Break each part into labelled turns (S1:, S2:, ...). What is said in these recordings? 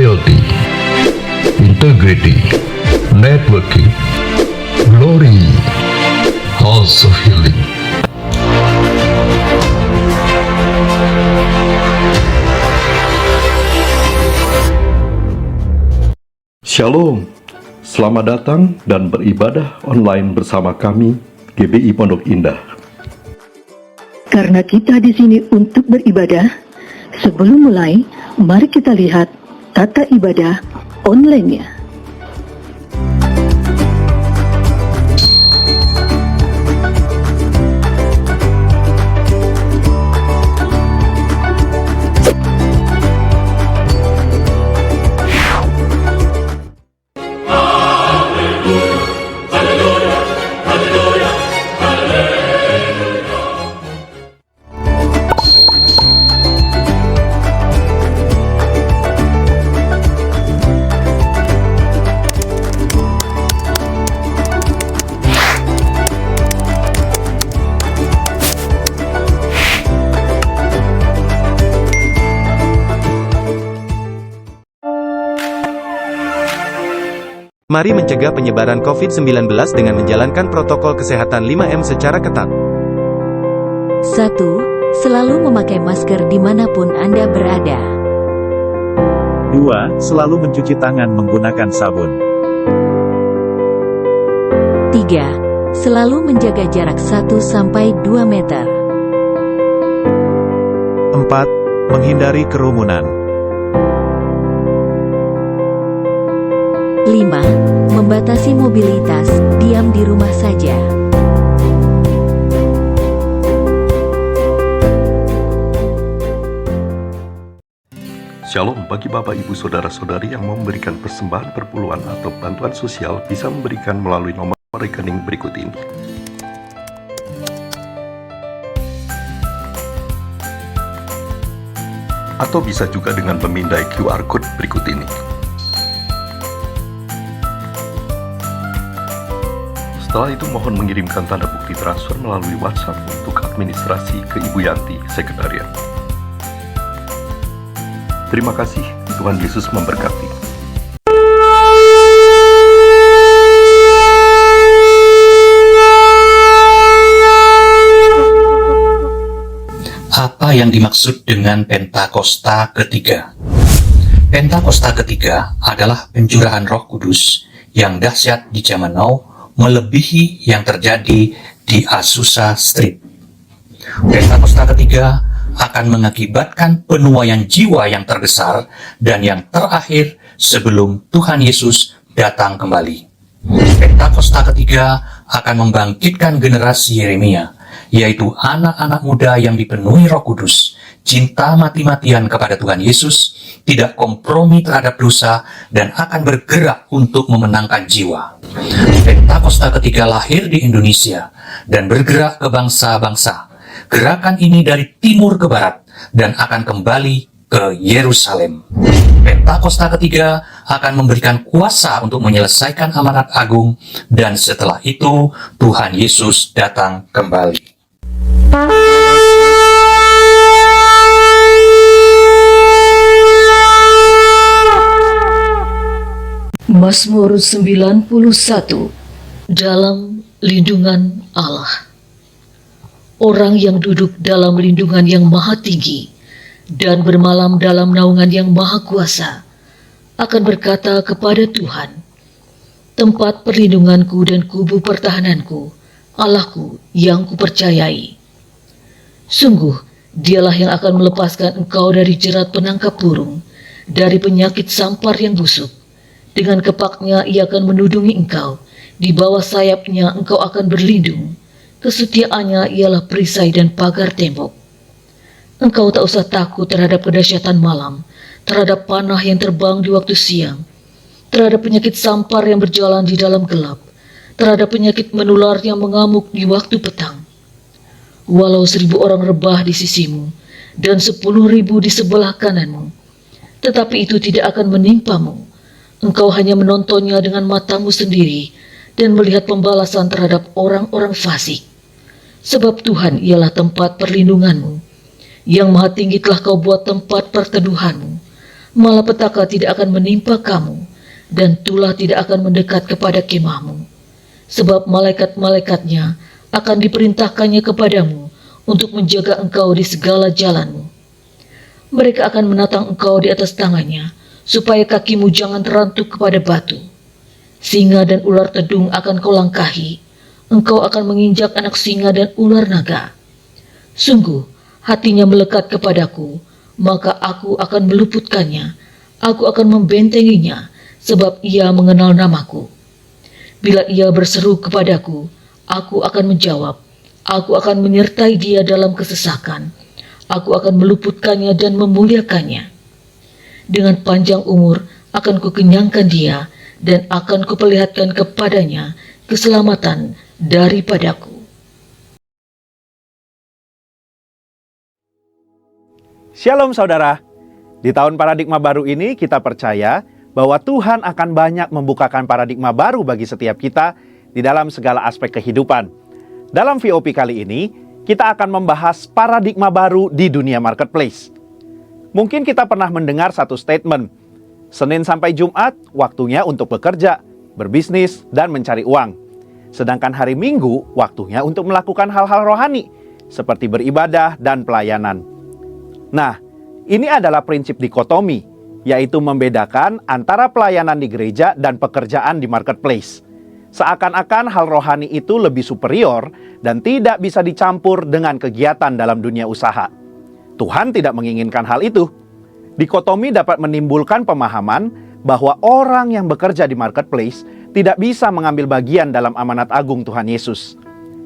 S1: loyalty, integrity, networking, glory, House of Healing.
S2: Shalom, selamat datang dan beribadah online bersama kami, GBI Pondok Indah.
S3: Karena kita di sini untuk beribadah, sebelum mulai, mari kita lihat tata ibadah online-nya.
S4: Mari mencegah penyebaran COVID-19 dengan menjalankan protokol kesehatan 5M secara ketat.
S5: 1. Selalu memakai masker dimanapun Anda berada.
S6: 2. Selalu mencuci tangan menggunakan sabun.
S5: 3. Selalu menjaga jarak 1-2 meter.
S6: 4. Menghindari kerumunan.
S5: 5. Membatasi mobilitas, diam di rumah saja.
S2: Shalom bagi Bapak Ibu Saudara-saudari yang mau memberikan persembahan perpuluhan atau bantuan sosial bisa memberikan melalui nomor rekening berikut ini. Atau bisa juga dengan memindai QR Code berikut ini. Setelah itu mohon mengirimkan tanda bukti transfer melalui WhatsApp untuk administrasi ke Ibu Yanti, Sekretariat. Terima kasih, Tuhan Yesus memberkati.
S7: Apa yang dimaksud dengan Pentakosta ketiga? Pentakosta ketiga adalah pencurahan Roh Kudus yang dahsyat di zaman now, melebihi yang terjadi di Azusa Street. Pentakosta ketiga akan mengakibatkan penuaian jiwa yang terbesar dan yang terakhir sebelum Tuhan Yesus datang kembali. Pentakosta ketiga akan membangkitkan generasi Yeremia, yaitu anak-anak muda yang dipenuhi Roh Kudus, cinta mati-matian kepada Tuhan Yesus, tidak kompromi terhadap dosa, dan akan bergerak untuk memenangkan jiwa. Pentakosta ketiga lahir di Indonesia dan bergerak ke bangsa-bangsa. Gerakan ini dari timur ke barat dan akan kembali ke Yerusalem. Pentakosta ketiga akan memberikan kuasa untuk menyelesaikan amanat agung, dan setelah itu Tuhan Yesus datang kembali.
S3: Mazmur 91. Dalam lindungan Allah. Orang yang duduk dalam lindungan yang maha tinggi dan bermalam dalam naungan yang maha kuasa akan berkata kepada Tuhan, tempat perlindunganku dan kubu pertahananku, Allahku yang kupercayai. Sungguh, dialah yang akan melepaskan engkau dari jerat penangkap burung, dari penyakit sampar yang busuk. Dengan kepaknya ia akan menudungi engkau, di bawah sayapnya engkau akan berlindung. Kesetiaannya ialah perisai dan pagar tembok. Engkau tak usah takut terhadap kedahsyatan malam, terhadap panah yang terbang di waktu siang, terhadap penyakit sampar yang berjalan di dalam gelap, terhadap penyakit menular yang mengamuk di waktu petang. Walau 1.000 orang rebah di sisimu, dan 10.000 di sebelah kananmu, tetapi itu tidak akan menimpamu. Engkau hanya menontonnya dengan matamu sendiri, dan melihat pembalasan terhadap orang-orang fasik. Sebab Tuhan ialah tempat perlindunganmu, yang maha tinggi telah kau buat tempat perteduhanmu. malapetaka tidak akan menimpa kamu, dan tulah tidak akan mendekat kepada kemahmu. Sebab malaikat-malaikatnya akan diperintahkannya kepadamu untuk menjaga engkau di segala jalanmu. Mereka akan menatang engkau di atas tangannya, supaya kakimu jangan terantuk kepada batu. Singa dan ular tedung akan kau langkahi, engkau akan menginjak anak singa dan ular naga. Sungguh, hatinya melekat kepadaku, maka aku akan meluputkannya, aku akan membentenginya, sebab ia mengenal namaku. Bila ia berseru kepadaku, aku akan menjawab, aku akan menyertai dia dalam kesesakan, aku akan meluputkannya dan memuliakannya. Dengan panjang umur akan kukenyangkan dia, dan akan kuperlihatkan kepadanya keselamatan daripadaku.
S6: Shalom saudara. Di tahun paradigma baru ini kita percaya bahwa Tuhan akan banyak membukakan paradigma baru bagi setiap kita di dalam segala aspek kehidupan. Dalam VOP kali ini, kita akan membahas paradigma baru di dunia marketplace. Mungkin kita pernah mendengar satu statement, Senin sampai Jumat waktunya untuk bekerja, berbisnis, dan mencari uang. Sedangkan hari Minggu waktunya untuk melakukan hal-hal rohani, seperti beribadah dan pelayanan. Nah, ini adalah prinsip dikotomi, yaitu membedakan antara pelayanan di gereja dan pekerjaan di marketplace. Seakan-akan hal rohani itu lebih superior dan tidak bisa dicampur dengan kegiatan dalam dunia usaha. Tuhan tidak menginginkan hal itu. Dikotomi dapat menimbulkan pemahaman bahwa orang yang bekerja di marketplace tidak bisa mengambil bagian dalam amanat agung Tuhan Yesus.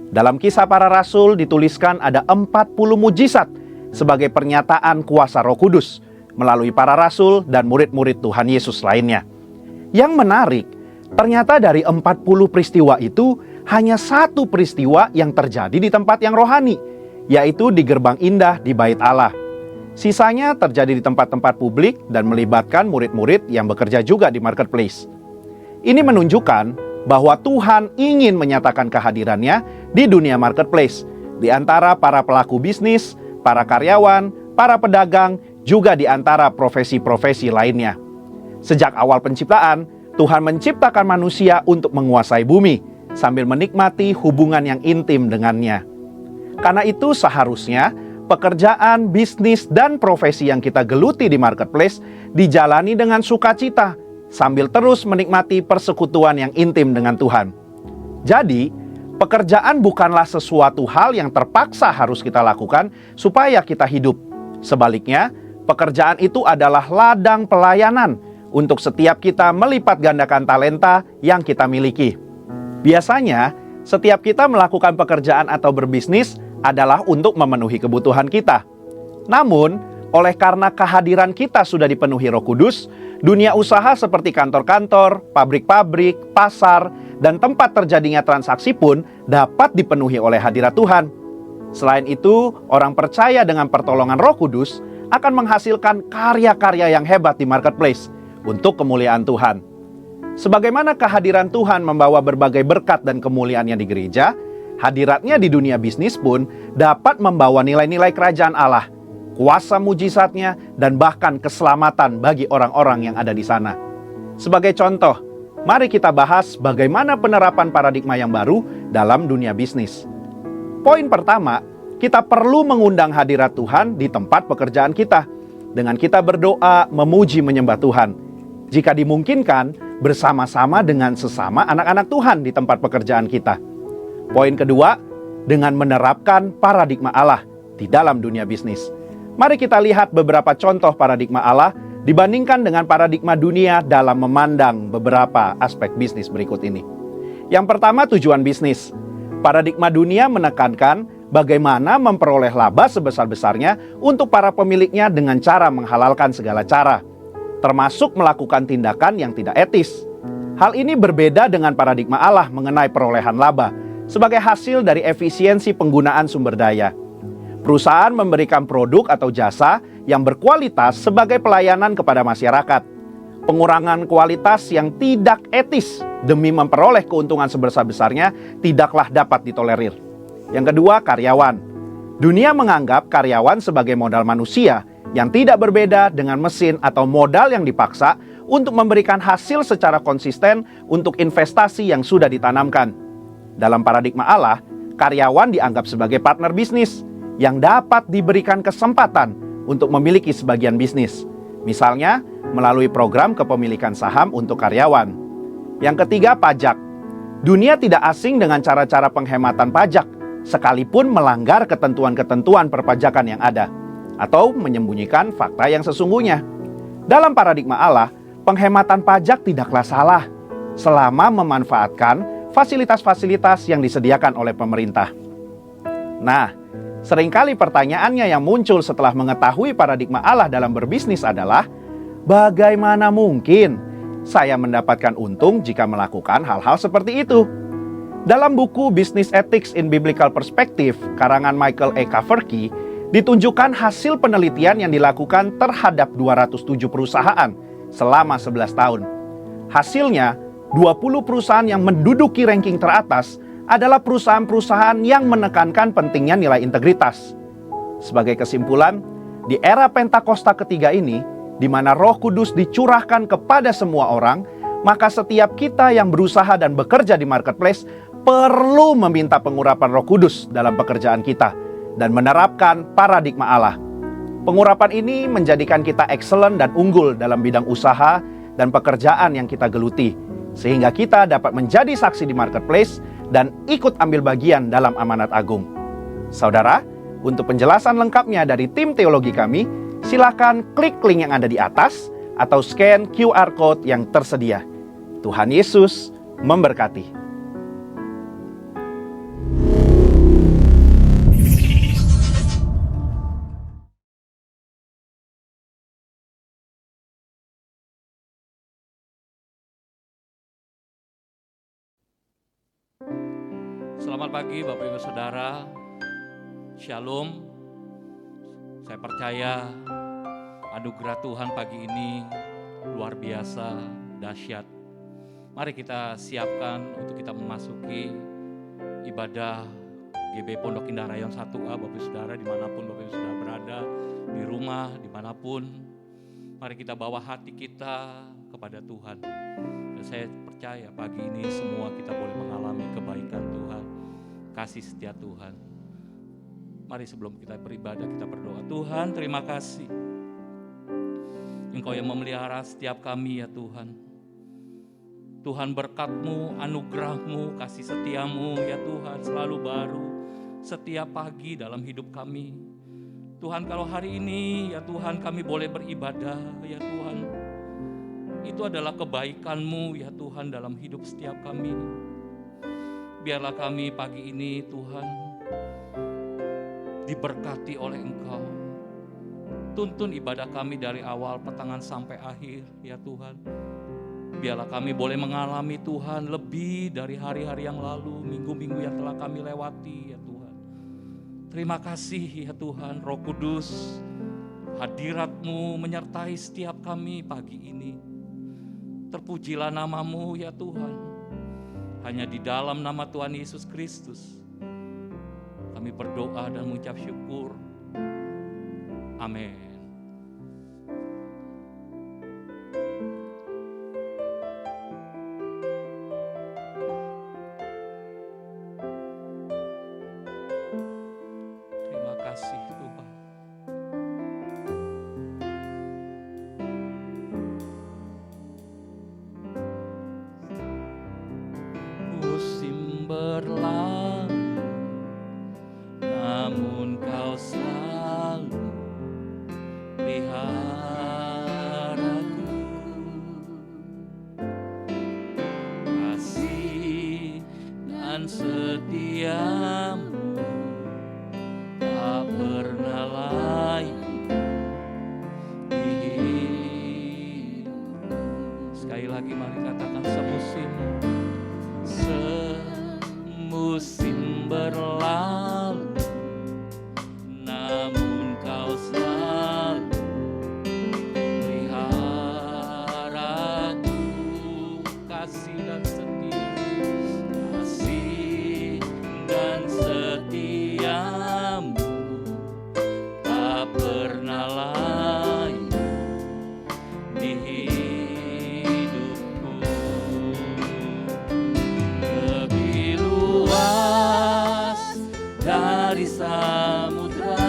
S6: Dalam Kisah Para Rasul dituliskan ada 40 mujizat sebagai pernyataan kuasa Roh Kudus melalui para rasul dan murid-murid Tuhan Yesus lainnya. Yang menarik, ternyata dari 40 peristiwa itu hanya satu peristiwa yang terjadi di tempat yang rohani, yaitu di gerbang indah di Bait Allah. Sisanya terjadi di tempat-tempat publik dan melibatkan murid-murid yang bekerja juga di marketplace. Ini menunjukkan bahwa Tuhan ingin menyatakan kehadirannya di dunia marketplace, di antara para pelaku bisnis, para karyawan, para pedagang, juga di antara profesi-profesi lainnya. Sejak awal penciptaan, Tuhan menciptakan manusia untuk menguasai bumi, sambil menikmati hubungan yang intim dengannya. Karena itu seharusnya pekerjaan, bisnis, dan profesi yang kita geluti di marketplace dijalani dengan sukacita, sambil terus menikmati persekutuan yang intim dengan Tuhan. Jadi, pekerjaan bukanlah sesuatu hal yang terpaksa harus kita lakukan supaya kita hidup. Sebaliknya, pekerjaan itu adalah ladang pelayanan untuk setiap kita melipat gandakan talenta yang kita miliki. Biasanya, setiap kita melakukan pekerjaan atau berbisnis adalah untuk memenuhi kebutuhan kita. Namun, oleh karena kehadiran kita sudah dipenuhi Roh Kudus, dunia usaha seperti kantor-kantor, pabrik-pabrik, pasar, dan tempat terjadinya transaksi pun dapat dipenuhi oleh hadirat Tuhan. Selain itu, orang percaya dengan pertolongan Roh Kudus akan menghasilkan karya-karya yang hebat di marketplace untuk kemuliaan Tuhan. Sebagaimana kehadiran Tuhan membawa berbagai berkat dan kemuliaannya di gereja, hadiratnya di dunia bisnis pun dapat membawa nilai-nilai kerajaan Allah, kuasa mujizatnya, dan bahkan keselamatan bagi orang-orang yang ada di sana. Sebagai contoh, mari kita bahas bagaimana penerapan paradigma yang baru dalam dunia bisnis. Poin pertama, kita perlu mengundang hadirat Tuhan di tempat pekerjaan kita, dengan kita berdoa, memuji, menyembah Tuhan. Jika dimungkinkan, bersama-sama dengan sesama anak-anak Tuhan di tempat pekerjaan kita. Poin kedua, dengan menerapkan paradigma Allah di dalam dunia bisnis. Mari kita lihat beberapa contoh paradigma Allah dibandingkan dengan paradigma dunia dalam memandang beberapa aspek bisnis berikut ini. Yang pertama, tujuan bisnis. Paradigma dunia menekankan bagaimana memperoleh laba sebesar-besarnya untuk para pemiliknya dengan cara menghalalkan segala cara, termasuk melakukan tindakan yang tidak etis. Hal ini berbeda dengan paradigma Allah mengenai perolehan laba sebagai hasil dari efisiensi penggunaan sumber daya. Perusahaan memberikan produk atau jasa yang berkualitas sebagai pelayanan kepada masyarakat. Pengurangan kualitas yang tidak etis demi memperoleh keuntungan sebesar-besarnya tidaklah dapat ditolerir. Yang kedua, karyawan. Dunia menganggap karyawan sebagai modal manusia yang tidak berbeda dengan mesin atau modal yang dipaksa untuk memberikan hasil secara konsisten untuk investasi yang sudah ditanamkan. Dalam paradigma Allah, karyawan dianggap sebagai partner bisnis yang dapat diberikan kesempatan untuk memiliki sebagian bisnis. Misalnya, melalui program kepemilikan saham untuk karyawan. Yang ketiga, pajak. Dunia tidak asing dengan cara-cara penghematan pajak, sekalipun melanggar ketentuan-ketentuan perpajakan yang ada, atau menyembunyikan fakta yang sesungguhnya. Dalam paradigma Allah, penghematan pajak tidaklah salah, selama memanfaatkan fasilitas-fasilitas yang disediakan oleh pemerintah. Nah, seringkali pertanyaannya yang muncul setelah mengetahui paradigma Allah dalam berbisnis adalah, bagaimana mungkin saya mendapatkan untung jika melakukan hal-hal seperti itu? Dalam buku Business Ethics in Biblical Perspective, karangan Michael E. Kaverke, ditunjukkan hasil penelitian yang dilakukan terhadap 207 perusahaan selama 11 tahun. Hasilnya, 20 perusahaan yang menduduki ranking teratas adalah perusahaan-perusahaan yang menekankan pentingnya nilai integritas. Sebagai kesimpulan, di era Pentakosta ketiga ini, di mana Roh Kudus dicurahkan kepada semua orang, maka setiap kita yang berusaha dan bekerja di marketplace perlu meminta pengurapan Roh Kudus dalam pekerjaan kita dan menerapkan paradigma Allah. Pengurapan ini menjadikan kita excellent dan unggul dalam bidang usaha dan pekerjaan yang kita geluti, sehingga kita dapat menjadi saksi di marketplace dan ikut ambil bagian dalam amanat agung. Saudara, untuk penjelasan lengkapnya dari tim teologi kami, silakan klik link yang ada di atas atau scan QR Code yang tersedia. Tuhan Yesus memberkati.
S8: Selamat pagi Bapak Ibu Saudara, Shalom. Saya percaya anugerah Tuhan pagi ini luar biasa, dahsyat. Mari kita siapkan untuk kita memasuki ibadah GB Pondok Indah Rayon 1A, Bapak Ibu Saudara, dimanapun Bapak Ibu Saudara berada, di rumah, dimanapun. Mari kita bawa hati kita kepada Tuhan. Dan saya percaya pagi ini semua kita boleh mengalami kebaikan Tuhan, kasih setia Tuhan. Mari sebelum kita beribadah kita berdoa. Tuhan, terima kasih Engkau yang memelihara setiap kami ya Tuhan. Tuhan, berkat-Mu, anugerah-Mu, kasih setiamu ya Tuhan selalu baru setiap pagi dalam hidup kami. Tuhan, kalau hari ini ya Tuhan kami boleh beribadah ya Tuhan, itu adalah kebaikan-Mu ya Tuhan dalam hidup setiap kami. Biarlah kami pagi ini Tuhan diberkati oleh Engkau. Tuntun ibadah kami dari awal pertengahan sampai akhir ya Tuhan. Biarlah kami boleh mengalami Tuhan lebih dari hari-hari yang lalu, minggu-minggu yang telah kami lewati ya Tuhan. Terima kasih ya Tuhan, Roh Kudus, hadirat-Mu menyertai setiap kami pagi ini. Terpujilah nama-Mu ya Tuhan. Hanya di dalam nama Tuhan Yesus Kristus kami berdoa dan mengucap syukur. Amin. Terima kasih Tuhan. Musim berlalu, namun Kau selalu peliharaku. Kasih dan setiamu tak pernah layu di hidupku. Sekali lagi mari katakan, semusim berlalu, namun Kau selalu peliharaku. Kasih dan setiamu tak pernah lalu di hidupku. Lebih luas dari samudra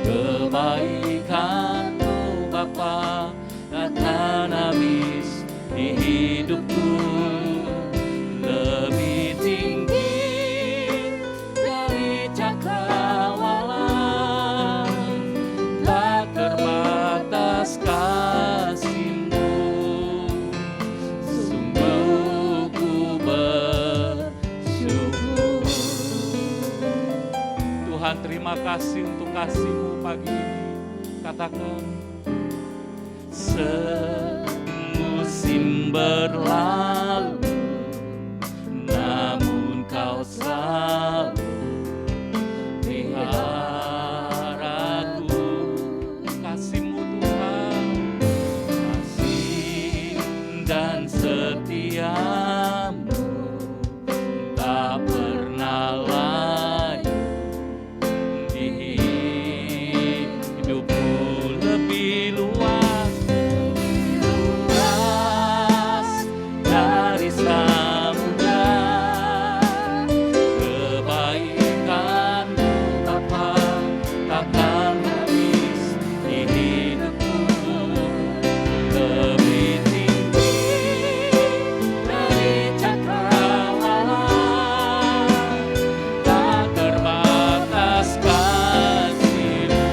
S8: kebaikan-Mu Bapa takkan habis di hidupku. Lebih tinggi dari cakrawala, tak terbatas kasih-Mu. Sungguh ku bersyukur. Tuhan, terima kasih untuk kasih-Mu pagi ini. Katakan, semusim berlalu, namun Kau selalu peliharaku. Kasih-Mu Tuhan, kasih dan setia-Mu tak pernah layu di hidupku. Lebih luas dari samudra kebaikan-Mu Bapa takkan habis di hidupku. Lebih tinggi dari cakrawala, tak terbatas kasih-Mu.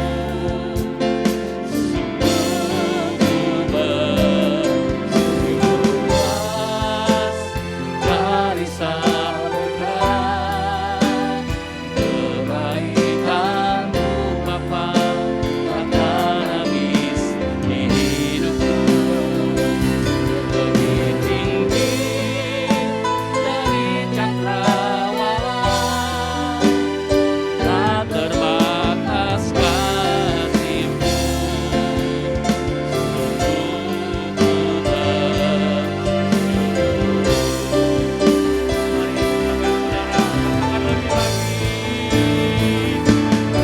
S8: Sungguh ku bersyukur. Luas dari samudra kebaikan-Mu Bapa takkan habis di hidupku. Lebih tinggi dari cakrawala, tak terbatas kasih-Mu. Sungguh ku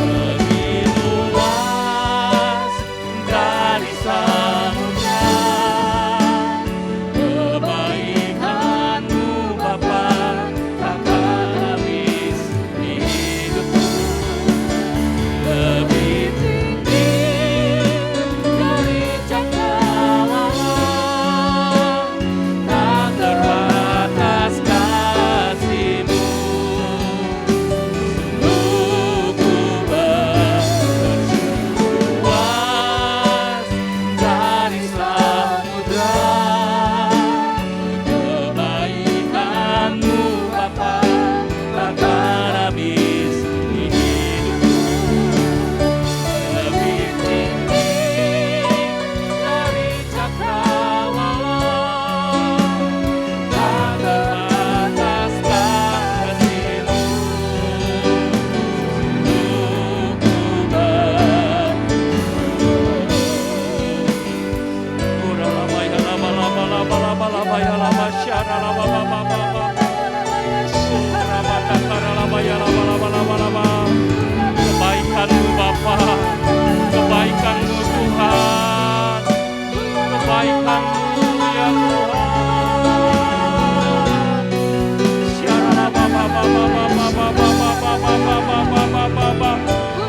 S8: lebih luas dari samudra kebaikan-Mu Bapa takkan habis di hidupku. Lebih tinggi dari cakrawala, tak terbatas kasih-Mu. Sungguh ku bersyukur. Luas dari samudra kebaikan-Mu Bapa takkan habis di hidupku. Lebih tinggi dari cakrawala, tak terbatas kasih-Mu. Sungguh ku kebaikan-Mu Bapa, kebaikan-Mu Tuhan, kebaikan-Mu ya Tuhan.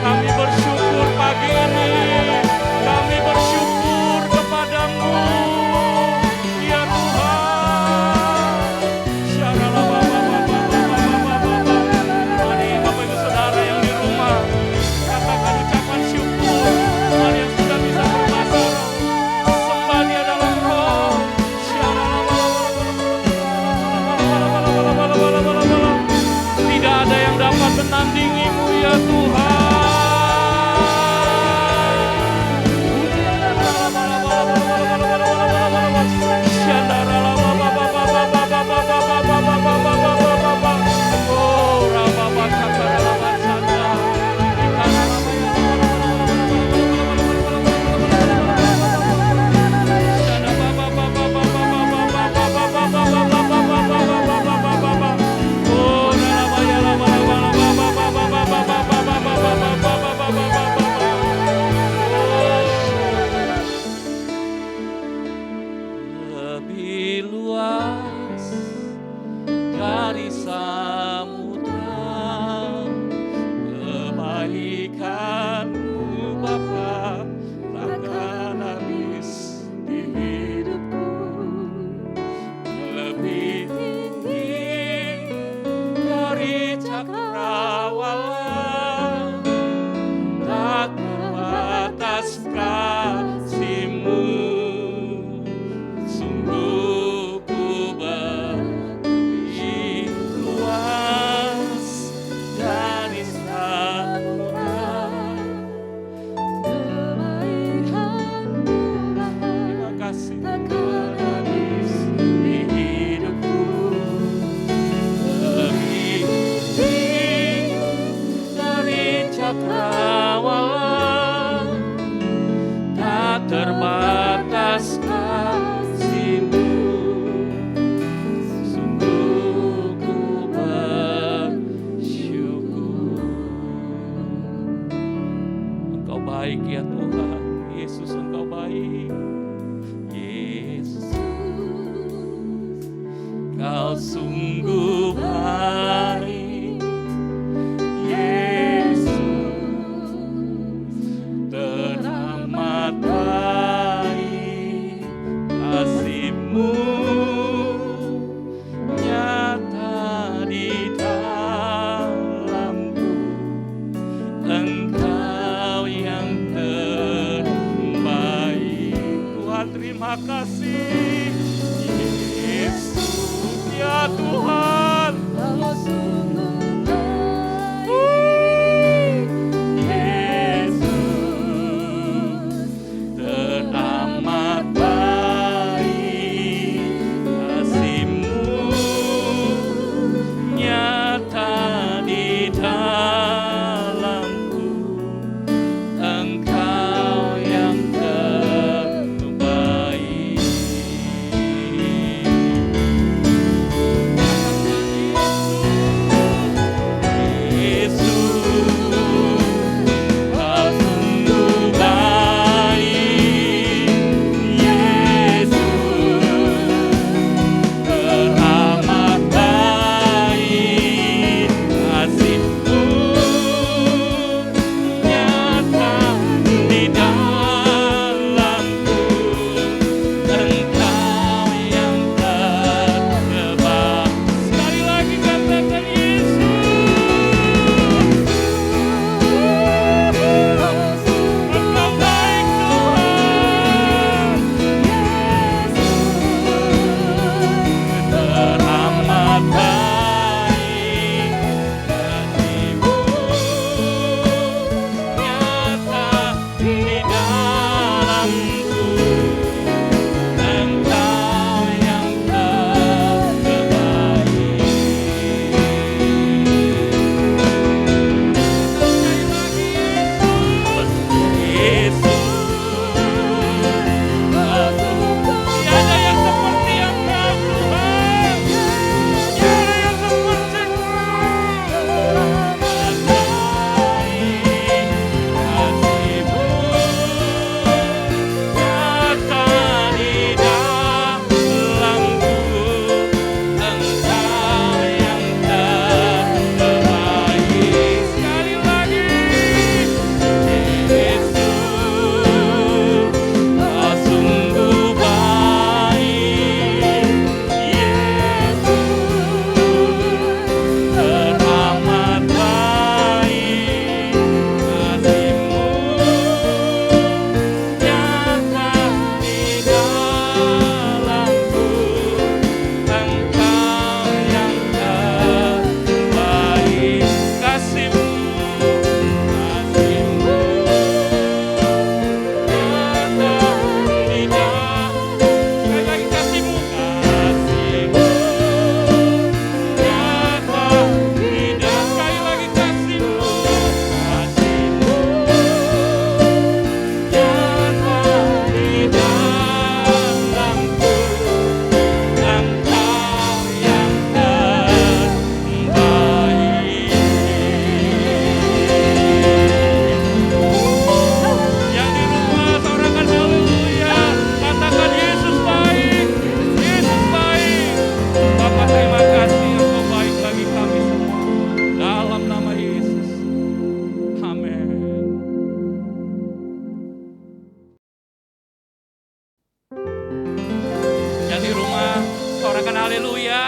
S8: Kami bersyukur pagi ini, kami bersyukur kepada-Mu ya Tuhan. terbatas kasih-Mu. Sungguh ku bersyukur. Engkau baik ya Tuhan. Yesus, Engkau baik. Yesus, Kau sungguh baik. Yesus, teramat baik. Kasih-Mu nyata di dalamku. Engkau yang terbaik. Tuhan, terima kasih. Yesus, ya Tuhan, Kau sungguh baik. Yesus, teramat baik. Kasih-Mu nyata di dalamku. Engkau yang terbaik.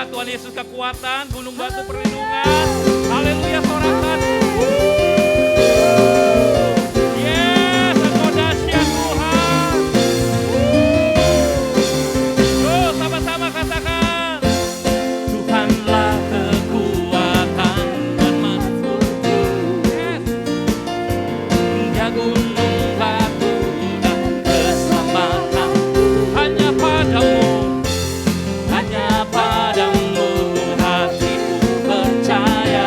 S8: Tuhan Yesus kekuatan, gunung batu perlindungan. Haleluya, sorakan. Yes, Engkau dahsyat Tuhan. Yuk, sama-sama katakan. Tuhanlah kekuatan dan manfaatku. Yes. Ya gunung batu dan keselamatan hanya padamu. Hanya padamu hatiku percaya.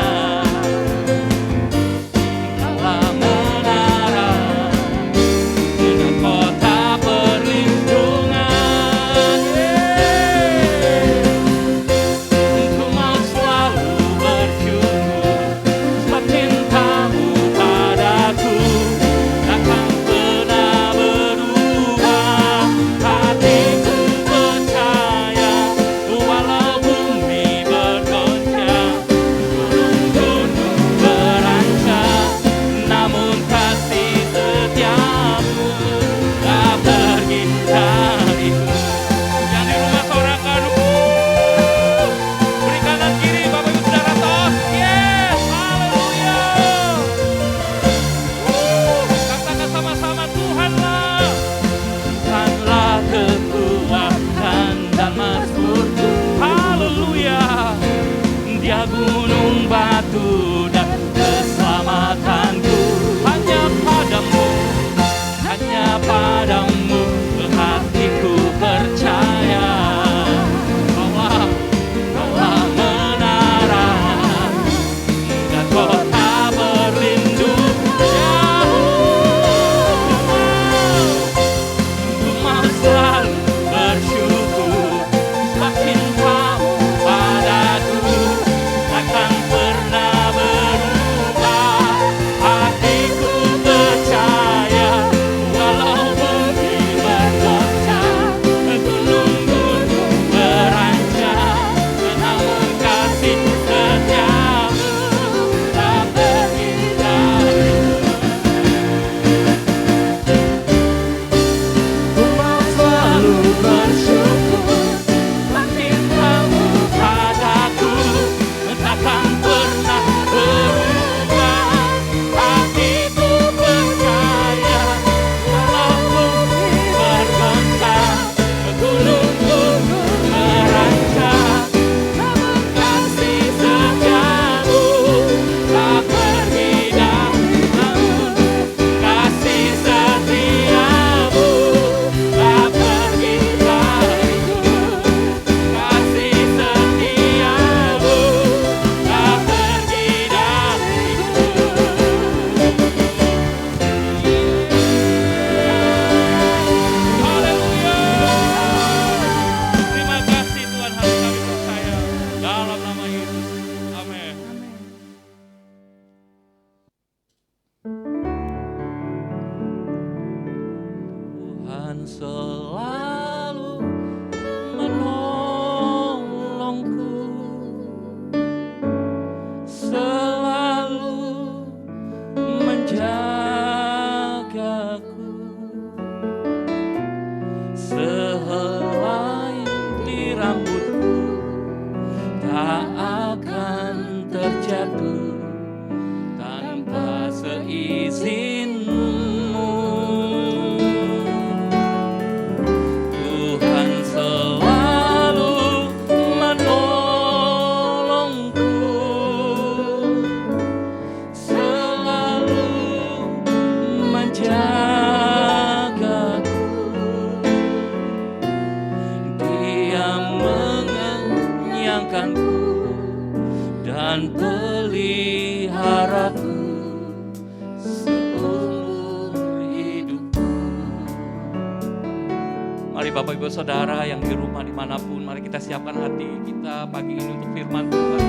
S8: Mari Bapak Ibu Saudara yang di rumah dimanapun, mari kita siapkan hati kita pagi ini untuk firman Tuhan.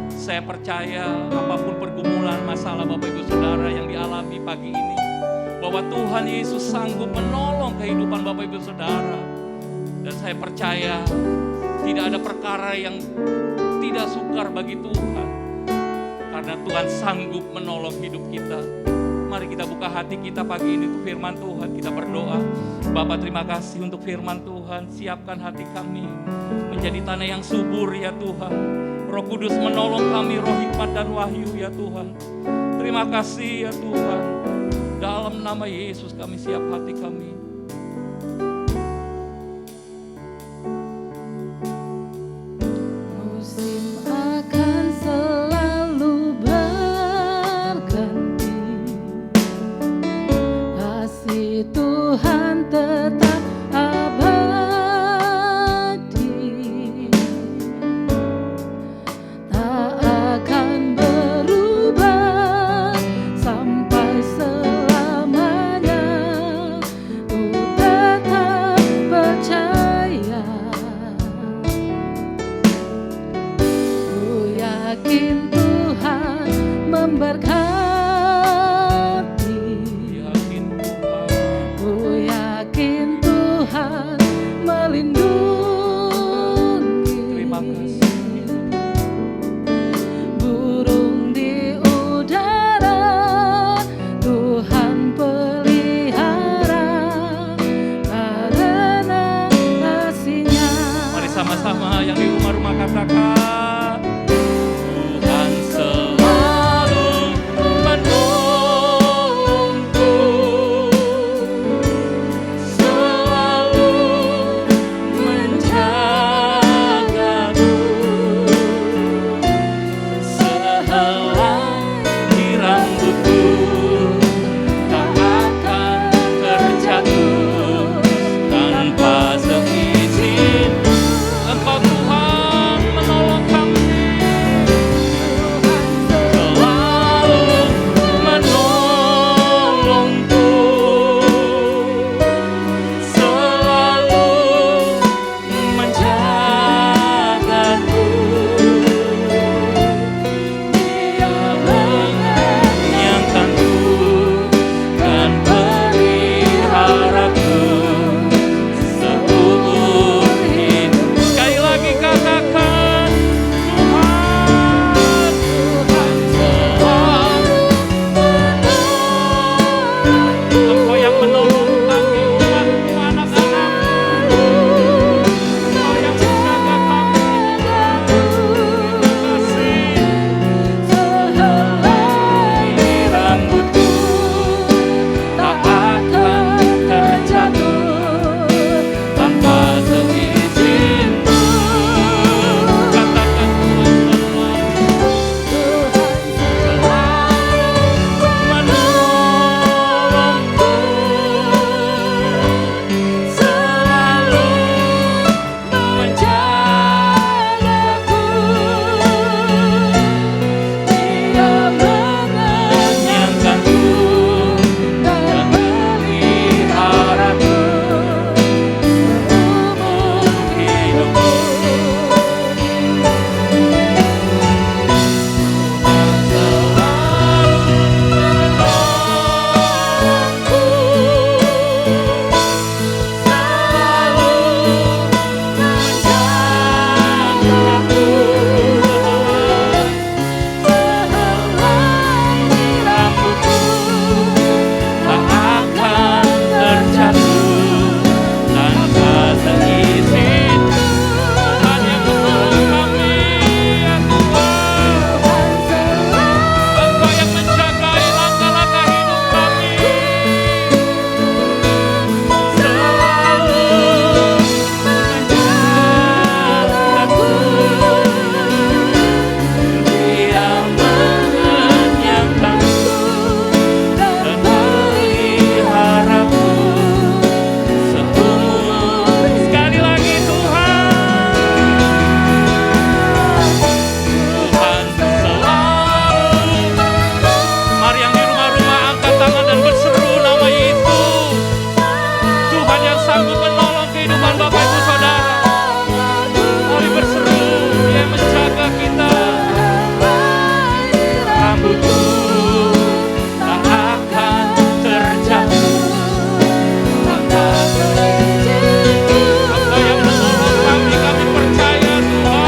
S8: Saya percaya apapun pergumulan masalah Bapak Ibu Saudara yang dialami pagi ini, bahwa Tuhan Yesus sanggup menolong kehidupan Bapak Ibu Saudara. Dan saya percaya tidak ada perkara yang tidak sukar bagi Tuhan, karena Tuhan sanggup menolong hidup kita. Mari kita buka hati kita pagi ini untuk firman Tuhan. Kita berdoa. Bapa, terima kasih untuk firman Tuhan. Siapkan hati kami menjadi tanah yang subur ya Tuhan. Roh Kudus menolong kami, roh hikmat dan wahyu ya Tuhan. Terima kasih ya Tuhan. Dalam nama Yesus kami siap hati kami.
S9: Engkau Tuhan menolong
S8: Tuhan Bapak Ibu Saudara. Mari berseru, Dia menjaga kita. Rambutku tak akan terjatuh. Engkau yang menolong kami percaya Tuhan.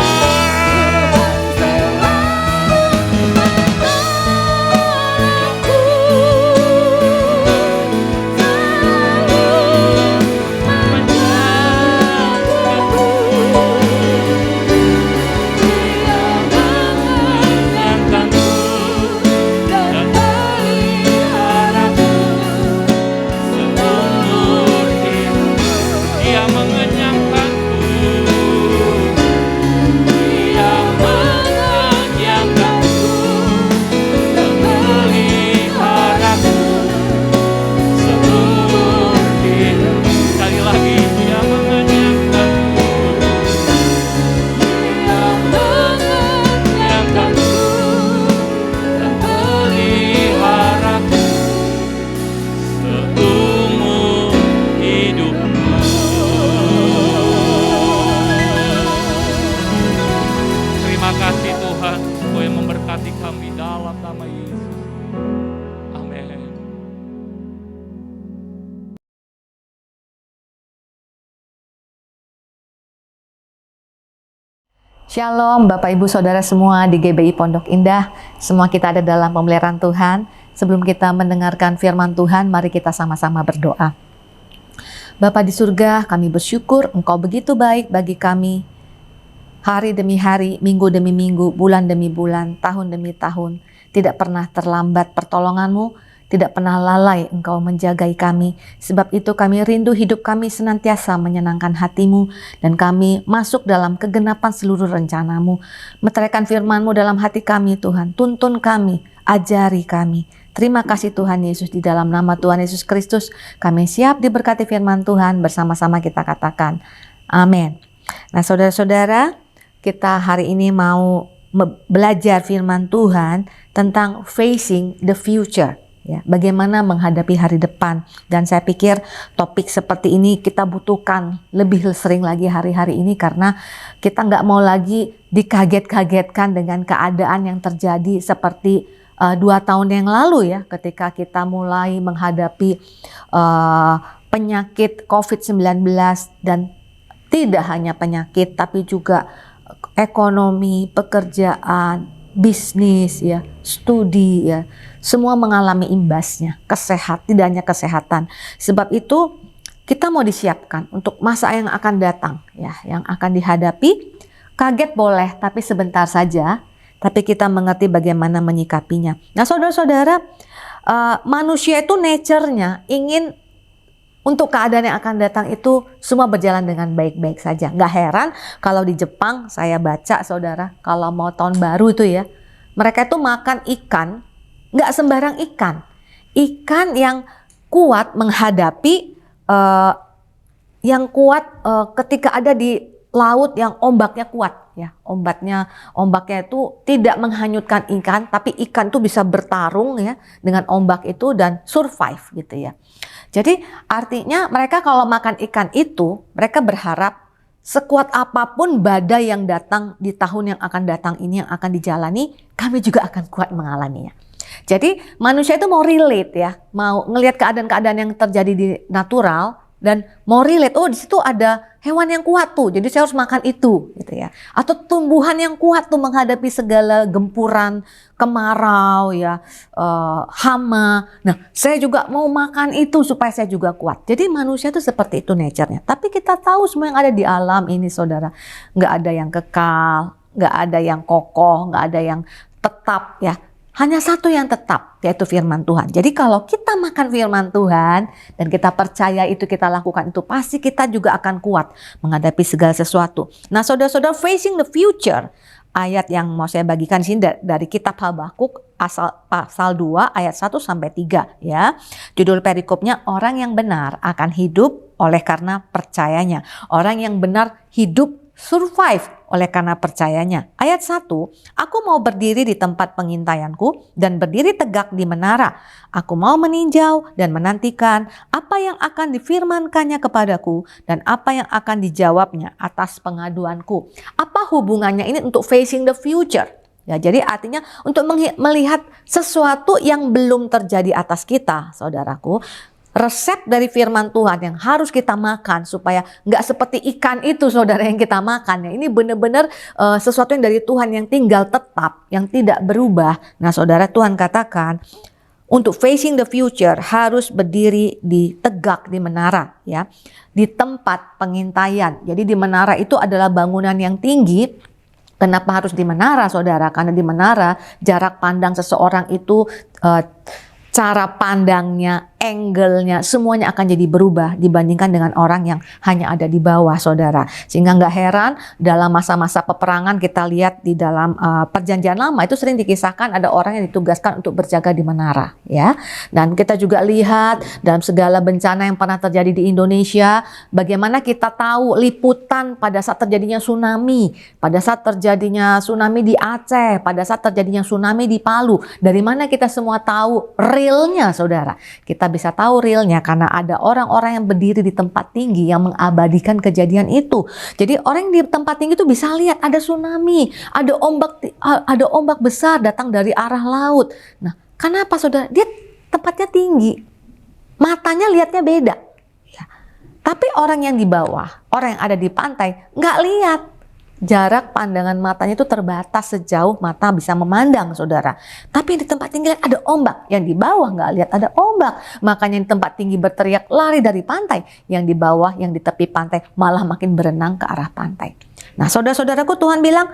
S8: Dia mengenyangkanku, Dia mengenyangkanku, memeliharaku seumur hidup. Sekali lagi, Dia mengenyangkanku, Dia mengenyangkanku, memeliharaku seumur hidupku. Terima kasih Tuhan, Engkau yang memberkati kami dalam nama Yesus. Amin.
S9: Shalom Bapak Ibu Saudara semua di GBI Pondok Indah. Semua kita ada dalam pemeliharaan Tuhan. Sebelum kita mendengarkan firman Tuhan, mari kita sama-sama berdoa. Bapa di surga, kami bersyukur Engkau begitu baik bagi kami. Hari demi hari, minggu demi minggu, bulan demi bulan, tahun demi tahun. Tidak pernah terlambat pertolongan-Mu, tidak pernah lalai Engkau menjagai kami. Sebab itu kami rindu hidup kami senantiasa menyenangkan hati-Mu, dan kami masuk dalam kegenapan seluruh rencana-Mu. Meteraikan firman-Mu dalam hati kami Tuhan, tuntun kami, ajari kami. Terima kasih Tuhan Yesus, di dalam nama Tuhan Yesus Kristus kami siap diberkati firman Tuhan. Bersama-sama kita katakan amin. Nah saudara-saudara, kita hari ini mau belajar firman Tuhan tentang facing the future, ya, bagaimana menghadapi hari depan. Dan saya pikir topik seperti ini kita butuhkan lebih sering lagi hari-hari ini, karena kita nggak mau lagi dikaget-kagetkan dengan keadaan yang terjadi seperti 2 tahun yang lalu, ya, ketika kita mulai menghadapi penyakit COVID-19, dan tidak hanya penyakit tapi juga ekonomi, pekerjaan, bisnis, ya, studi, ya, semua mengalami imbasnya. Tidak hanya kesehatan. Sebab itu kita mau disiapkan untuk masa yang akan datang, ya, yang akan dihadapi. Kaget boleh, tapi sebentar saja. Tapi kita mengerti bagaimana menyikapinya. Nah saudara-saudara, manusia itu nature-nya ingin untuk keadaan yang akan datang itu semua berjalan dengan baik-baik saja. Nggak heran kalau di Jepang, saya baca saudara, kalau mau tahun baru itu, ya, mereka itu makan ikan, nggak sembarang ikan. Ikan yang kuat menghadapi, ketika ada di laut yang ombaknya kuat. Ya, ombaknya itu tidak menghanyutkan ikan, tapi ikan itu bisa bertarung, ya, dengan ombak itu dan survive gitu, ya. Jadi artinya mereka kalau makan ikan itu, mereka berharap sekuat apapun badai yang datang di tahun yang akan datang ini, yang akan dijalani, kami juga akan kuat mengalaminya. Jadi manusia itu mau relate, ya, mau ngelihat keadaan-keadaan yang terjadi di natural dan mau relate, oh di situ ada hewan yang kuat tuh, jadi saya harus makan itu, gitu, ya. Atau tumbuhan yang kuat tuh menghadapi segala gempuran kemarau, ya, hama. Nah, saya juga mau makan itu supaya saya juga kuat. Jadi manusia itu seperti itu nature-nya. Tapi kita tahu semua yang ada di alam ini, saudara, nggak ada yang kekal, nggak ada yang kokoh, nggak ada yang tetap, ya. Hanya satu yang tetap, yaitu firman Tuhan. Jadi kalau kita makan firman Tuhan dan kita percaya itu, kita lakukan itu, pasti kita juga akan kuat menghadapi segala sesuatu. Nah saudara-saudara, facing the future, ayat yang mau saya bagikan sini dari kitab Habakuk pasal 2 ayat 1-3, ya. Judul perikopnya, orang yang benar akan hidup oleh karena percayanya. Orang yang benar hidup, survive, oleh karena percayanya. Ayat 1, aku mau berdiri di tempat pengintaianku dan berdiri tegak di menara. Aku mau meninjau dan menantikan apa yang akan difirmankannya kepadaku dan apa yang akan dijawabnya atas pengaduanku. Apa hubungannya ini untuk facing the future? Ya, jadi artinya untuk melihat sesuatu yang belum terjadi atas kita, saudaraku. Resep dari firman Tuhan yang harus kita makan supaya nggak seperti ikan itu, saudara, yang kita makan. Ya, ini benar-benar sesuatu yang dari Tuhan yang tinggal tetap, yang tidak berubah. Nah, saudara, Tuhan katakan untuk facing the future harus berdiri tegak di menara, ya, di tempat pengintaian. Jadi di menara itu adalah bangunan yang tinggi. Kenapa harus di menara, saudara? Karena di menara jarak pandang seseorang itu cara pandangnya, angle-nya, semuanya akan jadi berubah dibandingkan dengan orang yang hanya ada di bawah, saudara. Sehingga nggak heran dalam masa-masa peperangan kita lihat di dalam perjanjian lama itu sering dikisahkan ada orang yang ditugaskan untuk berjaga di menara, ya. Dan kita juga lihat dalam segala bencana yang pernah terjadi di Indonesia, bagaimana kita tahu liputan pada saat terjadinya tsunami, pada saat terjadinya tsunami di Aceh, pada saat terjadinya tsunami di Palu. Dari mana kita semua tahu realnya, saudara? Kita bisa tahu realnya karena ada orang-orang yang berdiri di tempat tinggi yang mengabadikan kejadian itu. Jadi orang yang di tempat tinggi itu bisa lihat ada tsunami, ada ombak besar datang dari arah laut. Nah, kenapa, saudara? Dia tempatnya tinggi, matanya lihatnya beda. Ya. Tapi orang yang di bawah, orang yang ada di pantai nggak lihat. Jarak pandangan matanya itu terbatas sejauh mata bisa memandang, saudara. Tapi yang di tempat tinggi ada ombak, yang di bawah nggak lihat ada ombak. Makanya yang di tempat tinggi berteriak lari dari pantai, yang di bawah, yang di tepi pantai malah makin berenang ke arah pantai. Nah, saudara-saudaraku, Tuhan bilang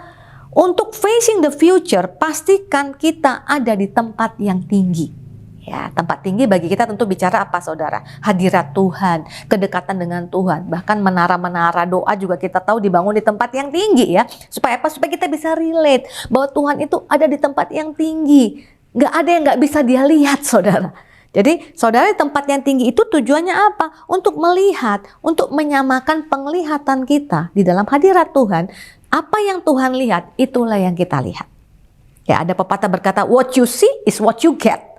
S9: untuk facing the future pastikan kita ada di tempat yang tinggi. Ya, tempat tinggi bagi kita tentu bicara apa, saudara? Hadirat Tuhan, kedekatan dengan Tuhan. Bahkan menara-menara doa juga kita tahu dibangun di tempat yang tinggi, ya. Supaya apa? Supaya kita bisa relate bahwa Tuhan itu ada di tempat yang tinggi. Nggak ada yang nggak bisa dia lihat, saudara. Jadi, saudara, di tempat yang tinggi itu tujuannya apa? Untuk melihat, untuk menyamakan penglihatan kita di dalam hadirat Tuhan. Apa yang Tuhan lihat, itulah yang kita lihat. Ya, ada pepatah berkata, what you see is what you get.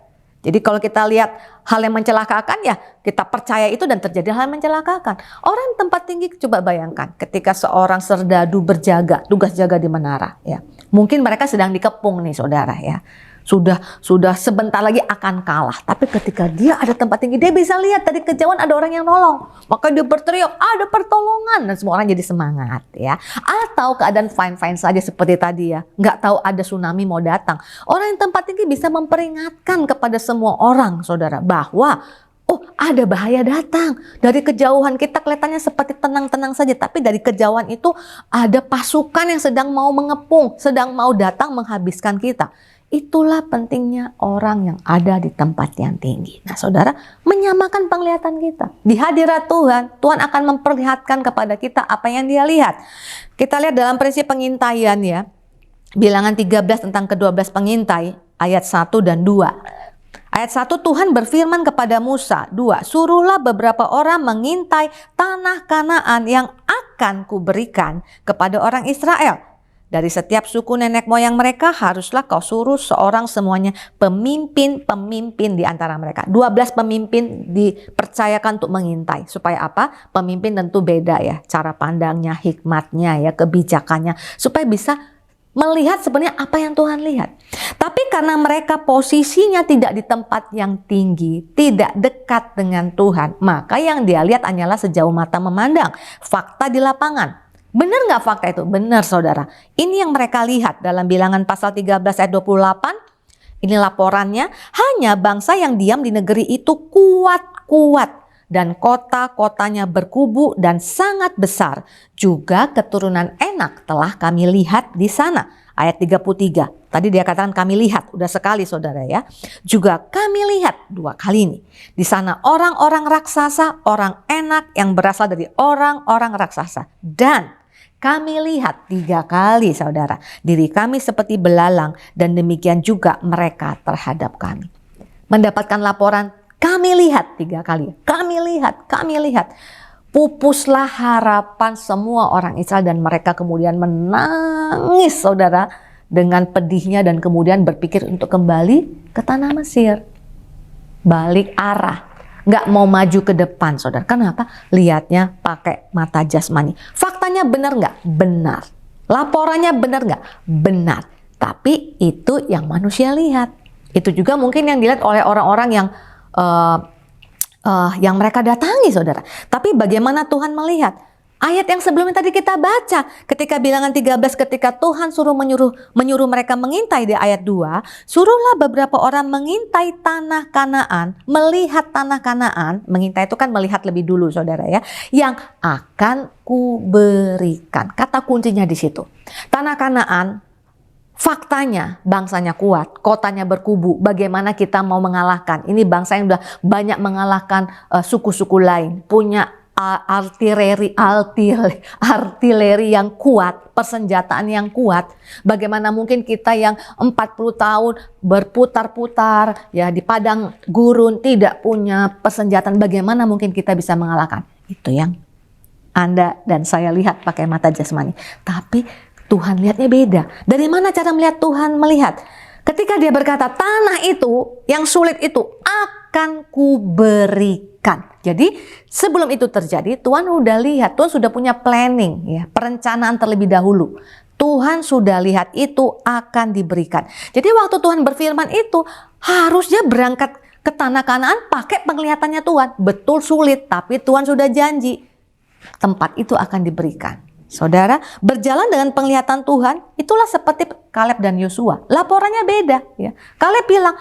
S9: Jadi kalau kita lihat hal yang mencelakakan, ya kita percaya itu dan terjadi hal yang mencelakakan. Orang tempat tinggi, coba bayangkan ketika seorang serdadu berjaga, tugas jaga di menara, ya. Mungkin mereka sedang dikepung nih, saudara, ya. Sudah sebentar lagi akan kalah. Tapi ketika dia ada tempat tinggi, dia bisa lihat dari kejauhan ada orang yang nolong. Maka dia berteriak, ada pertolongan. Dan semua orang jadi semangat, ya. Atau keadaan fine-fine saja seperti tadi, ya. Nggak tahu ada tsunami mau datang. Orang yang tempat tinggi bisa memperingatkan kepada semua orang, saudara, bahwa oh, ada bahaya datang. Dari kejauhan kita kelihatannya seperti tenang-tenang saja. Tapi dari kejauhan itu ada pasukan yang sedang mau mengepung, sedang mau datang menghabiskan kita. Itulah pentingnya orang yang ada di tempat yang tinggi. Nah, saudara, menyamakan penglihatan kita. Di hadirat Tuhan, Tuhan akan memperlihatkan kepada kita apa yang dia lihat. Kita lihat dalam prinsip pengintaian, ya. Bilangan 13 tentang ke-12 pengintai, ayat 1 dan 2. Ayat 1, Tuhan berfirman kepada Musa, 2, suruhlah beberapa orang mengintai tanah Kanaan yang akan kuberikan kepada orang Israel. Dari setiap suku nenek moyang mereka haruslah kau suruh seorang semuanya pemimpin di antara mereka. 12 pemimpin dipercayakan untuk mengintai. Supaya apa? Pemimpin tentu beda, ya. Cara pandangnya, hikmatnya, ya, kebijakannya. Supaya bisa melihat sebenarnya apa yang Tuhan lihat. Tapi karena mereka posisinya tidak di tempat yang tinggi, tidak dekat dengan Tuhan, maka yang dia lihat hanyalah sejauh mata memandang. Fakta di lapangan. Benar nggak fakta itu? Benar, saudara. Ini yang mereka lihat dalam Bilangan pasal 13 ayat 28. Ini laporannya. Hanya bangsa yang diam di negeri itu kuat-kuat. Dan kota-kotanya berkubu dan sangat besar. Juga keturunan Enak telah kami lihat di sana. Ayat 33. Tadi dia katakan kami lihat. Udah sekali, saudara, ya. Juga kami lihat 2 kali ini. Di sana orang-orang raksasa, orang Enak yang berasal dari orang-orang raksasa. Dan kami lihat 3 kali, saudara, diri kami seperti belalang dan demikian juga mereka terhadap kami. Mendapatkan laporan, kami lihat 3 kali. Kami lihat. Pupuslah harapan semua orang Israel dan mereka kemudian menangis, saudara, dengan pedihnya dan kemudian berpikir untuk kembali ke tanah Mesir. Balik arah, nggak mau maju ke depan, saudara. Kenapa? Lihatnya pakai mata jasmani. Faktanya benar nggak? Benar. Laporannya benar nggak? Benar. Tapi itu yang manusia lihat. Itu juga mungkin yang dilihat oleh orang-orang yang mereka datangi, saudara. Tapi bagaimana Tuhan melihat? Ayat yang sebelumnya tadi kita baca, ketika bilangan 13, ketika Tuhan menyuruh mereka mengintai di ayat 2, suruhlah beberapa orang mengintai tanah Kanaan, melihat tanah Kanaan, mengintai itu kan melihat lebih dulu, saudara ya, yang akan kuberikan. Kata kuncinya di situ. Tanah Kanaan, faktanya bangsanya kuat, kotanya berkubu. Bagaimana kita mau mengalahkan? Ini bangsa yang sudah banyak mengalahkan suku-suku lain, punya artileri yang kuat, persenjataan yang kuat. Bagaimana mungkin kita yang 40 tahun berputar-putar ya di padang gurun tidak punya persenjataan, bagaimana mungkin kita bisa mengalahkan? Itu yang Anda dan saya lihat pakai mata jasmani. Tapi Tuhan lihatnya beda. Dari mana cara melihat Tuhan melihat? Ketika dia berkata tanah itu yang sulit itu akan kuberikan. Jadi sebelum itu terjadi Tuhan sudah lihat, Tuhan sudah punya planning ya, perencanaan terlebih dahulu. Tuhan sudah lihat itu akan diberikan. Jadi waktu Tuhan berfirman itu harusnya berangkat ke tanah Kanaan pakai penglihatannya Tuhan. Betul sulit, tapi Tuhan sudah janji tempat itu akan diberikan. Saudara, berjalan dengan penglihatan Tuhan, itulah seperti Kaleb dan Yosua. Laporannya beda. Ya. Kaleb bilang,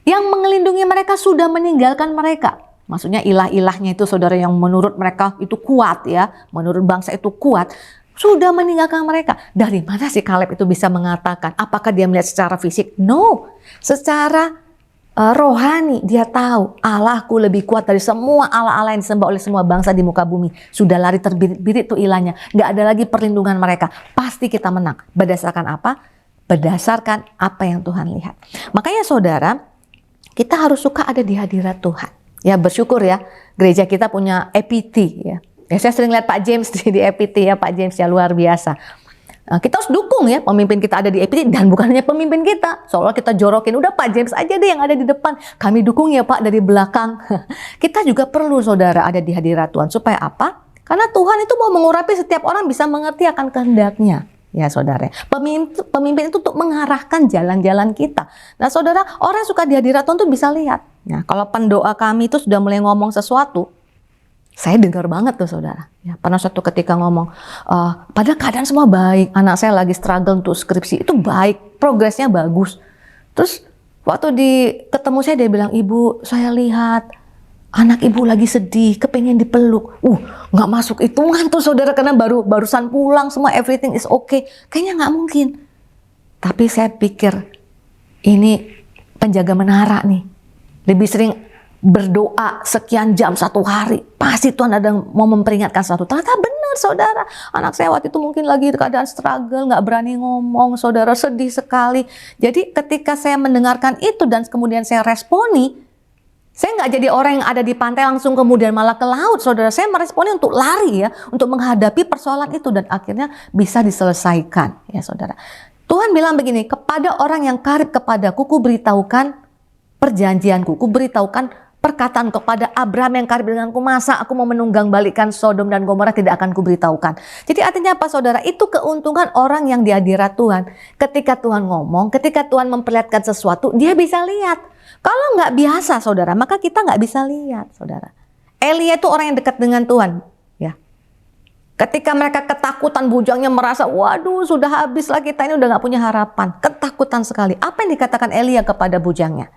S9: yang mengelindungi mereka sudah meninggalkan mereka. Maksudnya ilah-ilahnya itu, saudara, yang menurut mereka itu kuat ya. Menurut bangsa itu kuat. Sudah meninggalkan mereka. Dari mana sih Kaleb itu bisa mengatakan? Apakah dia melihat secara fisik? No. Secara rohani dia tahu Allahku lebih kuat dari semua Allah-Allah yang disembah oleh semua bangsa di muka bumi. Sudah lari terbirit-birit tuh ilahnya. Gak ada lagi perlindungan mereka. Pasti kita menang. Berdasarkan apa? Berdasarkan apa yang Tuhan lihat. Makanya saudara, kita harus suka ada di hadirat Tuhan. Ya bersyukur ya, gereja kita punya EPT ya. Ya saya sering lihat Pak James di EPT ya, Pak James ya luar biasa. Kita harus dukung ya pemimpin kita ada di EPT, dan bukan hanya pemimpin kita. Seolah kita jorokin, udah Pak James aja deh yang ada di depan. Kami dukung ya Pak dari belakang. Kita juga perlu saudara ada di hadirat Tuhan. Supaya apa? Karena Tuhan itu mau mengurapi setiap orang bisa mengerti akan kehendaknya. Ya saudara, pemimpin itu untuk mengarahkan jalan-jalan kita. Nah saudara, orang yang suka di hadirat Tuhan tuh bisa lihat. Nah kalau pendoa kami itu sudah mulai ngomong sesuatu, saya dengar banget tuh saudara. Ya, pernah suatu ketika ngomong, padahal keadaan semua baik, anak saya lagi struggle untuk skripsi, itu baik, progresnya bagus. Terus waktu ketemu saya dia bilang, ibu saya lihat anak ibu lagi sedih, kepengen dipeluk. Nggak masuk hitungan tuh saudara, karena barusan pulang semua, everything is okay. Kayaknya nggak mungkin. Tapi saya pikir ini penjaga menara nih, lebih sering berdoa sekian jam satu hari, pasti Tuhan ada mau memperingatkan sesuatu. Ternyata benar saudara, anak saya waktu itu mungkin lagi keadaan struggle, nggak berani ngomong, saudara, sedih sekali. Jadi ketika saya mendengarkan itu dan kemudian saya responi, saya nggak jadi orang yang ada di pantai langsung kemudian malah ke laut, saudara. Saya meresponi untuk lari ya, untuk menghadapi persoalan itu dan akhirnya bisa diselesaikan ya saudara. Tuhan bilang begini, kepada orang yang karib kepadaku, kuberitahukan perjanjianku, kuberitahukan perkataan kepada Abraham yang karib denganku, masa aku mau menunggang balikan Sodom dan Gomora tidak akan kuberitahukan. Jadi artinya apa saudara? Itu keuntungan orang yang di hadirat Tuhan. Ketika Tuhan ngomong, ketika Tuhan memperlihatkan sesuatu, dia bisa lihat. Kalau nggak biasa saudara, maka kita nggak bisa lihat saudara. Elia itu orang yang dekat dengan Tuhan. Ya. Ketika mereka ketakutan, bujangnya merasa, waduh sudah habislah kita ini, udah nggak punya harapan. Ketakutan sekali. Apa yang dikatakan Elia kepada bujangnya?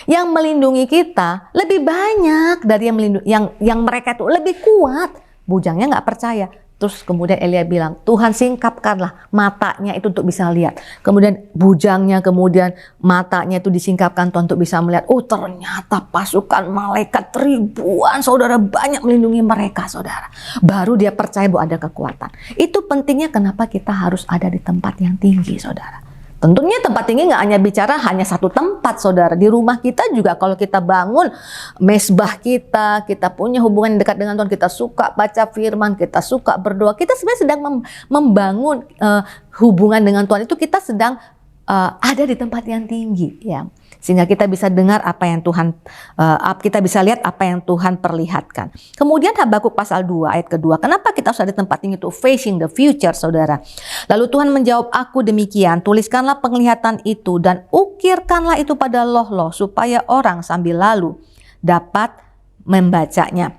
S9: Yang melindungi kita lebih banyak dari yang mereka itu lebih kuat. Bujangnya nggak percaya. Terus kemudian Elia bilang, Tuhan singkapkanlah matanya itu untuk bisa lihat. Kemudian bujangnya, kemudian matanya itu disingkapkan Tuhan untuk bisa melihat. Oh ternyata pasukan malaikat ribuan saudara, banyak melindungi mereka saudara. Baru dia percaya bahwa ada kekuatan. Itu pentingnya kenapa kita harus ada di tempat yang tinggi saudara. Tentunya tempat tinggi nggak hanya bicara hanya satu tempat, saudara. Di rumah kita juga kalau kita bangun mesbah kita punya hubungan yang dekat dengan Tuhan, kita suka baca firman, kita suka berdoa, kita sebenarnya sedang membangun hubungan dengan Tuhan itu, kita sedang ada di tempat yang tinggi, ya. Sehingga kita bisa dengar apa yang Tuhan, kita bisa lihat apa yang Tuhan perlihatkan. Kemudian Habakuk pasal 2 ayat kedua. Kenapa kita harus ada di tempat tinggi itu? Facing the future, saudara. Lalu Tuhan menjawab aku demikian, tuliskanlah penglihatan itu dan ukirkanlah itu pada loh-loh supaya orang sambil lalu dapat membacanya.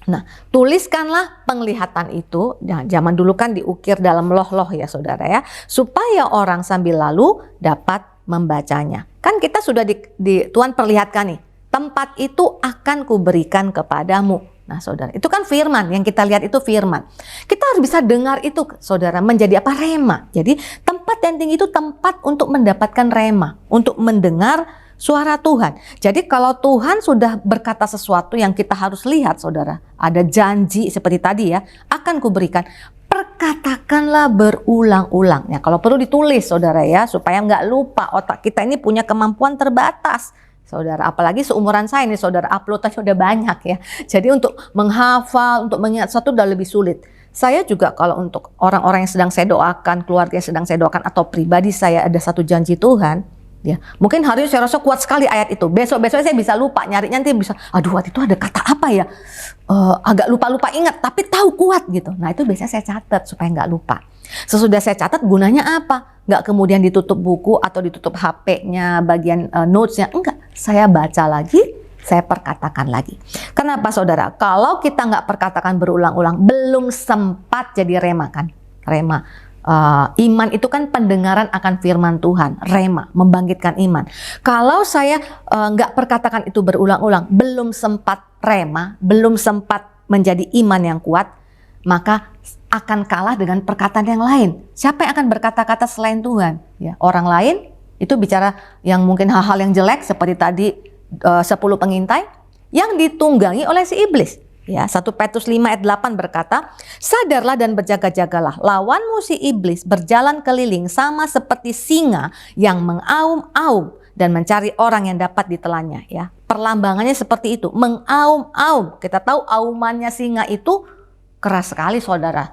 S9: Nah, tuliskanlah penglihatan itu. Nah, zaman dulu kan diukir dalam loh-loh ya saudara ya, supaya orang sambil lalu dapat membacanya. Kan kita sudah Tuhan perlihatkan nih, tempat itu akan kuberikan kepadamu. Nah saudara, itu kan firman, yang kita lihat itu firman. Kita harus bisa dengar itu saudara, menjadi apa? Rema. Jadi tempat yang tinggi itu tempat untuk mendapatkan rema, untuk mendengar suara Tuhan. Jadi kalau Tuhan sudah berkata sesuatu yang kita harus lihat saudara, ada janji seperti tadi ya, akan kuberikan, perkatakanlah berulang-ulang. Ya, kalau perlu ditulis saudara ya, supaya nggak lupa. Otak kita ini punya kemampuan terbatas saudara, apalagi seumuran saya ini saudara, uploadannya udah banyak ya. Jadi untuk menghafal, untuk mengingat satu udah lebih sulit. Saya juga kalau untuk orang-orang yang sedang saya doakan, keluarga yang sedang saya doakan, atau pribadi saya ada satu janji Tuhan, ya mungkin hari ini saya rasa kuat sekali ayat itu. Besok-besoknya saya bisa lupa, nyarinya nanti bisa, aduh waktu itu ada kata apa ya, agak lupa-lupa ingat, tapi tahu kuat gitu. Nah itu biasanya saya catat supaya nggak lupa. Sesudah saya catat, gunanya apa? Nggak kemudian ditutup buku atau ditutup HP-nya, bagian notesnya, enggak. Saya baca lagi, saya perkatakan lagi. Kenapa saudara? Kalau kita nggak perkatakan berulang-ulang, belum sempat jadi rema kan? Rema. Iman itu kan pendengaran akan firman Tuhan, rema, membangkitkan iman. Kalau saya nggak perkatakan itu berulang-ulang, belum sempat rema, belum sempat menjadi iman yang kuat, maka akan kalah dengan perkataan yang lain. Siapa yang akan berkata-kata selain Tuhan? Ya, orang lain itu bicara yang mungkin hal-hal yang jelek seperti tadi 10 pengintai yang ditunggangi oleh si iblis. Ya, 1 Petrus 5 ayat 8 berkata, sadarlah dan berjaga-jagalah, lawanmu si iblis berjalan keliling sama seperti singa yang mengaum-aum dan mencari orang yang dapat ditelannya. Ya, perlambangannya seperti itu, mengaum-aum. Kita tahu aumannya singa itu keras sekali saudara,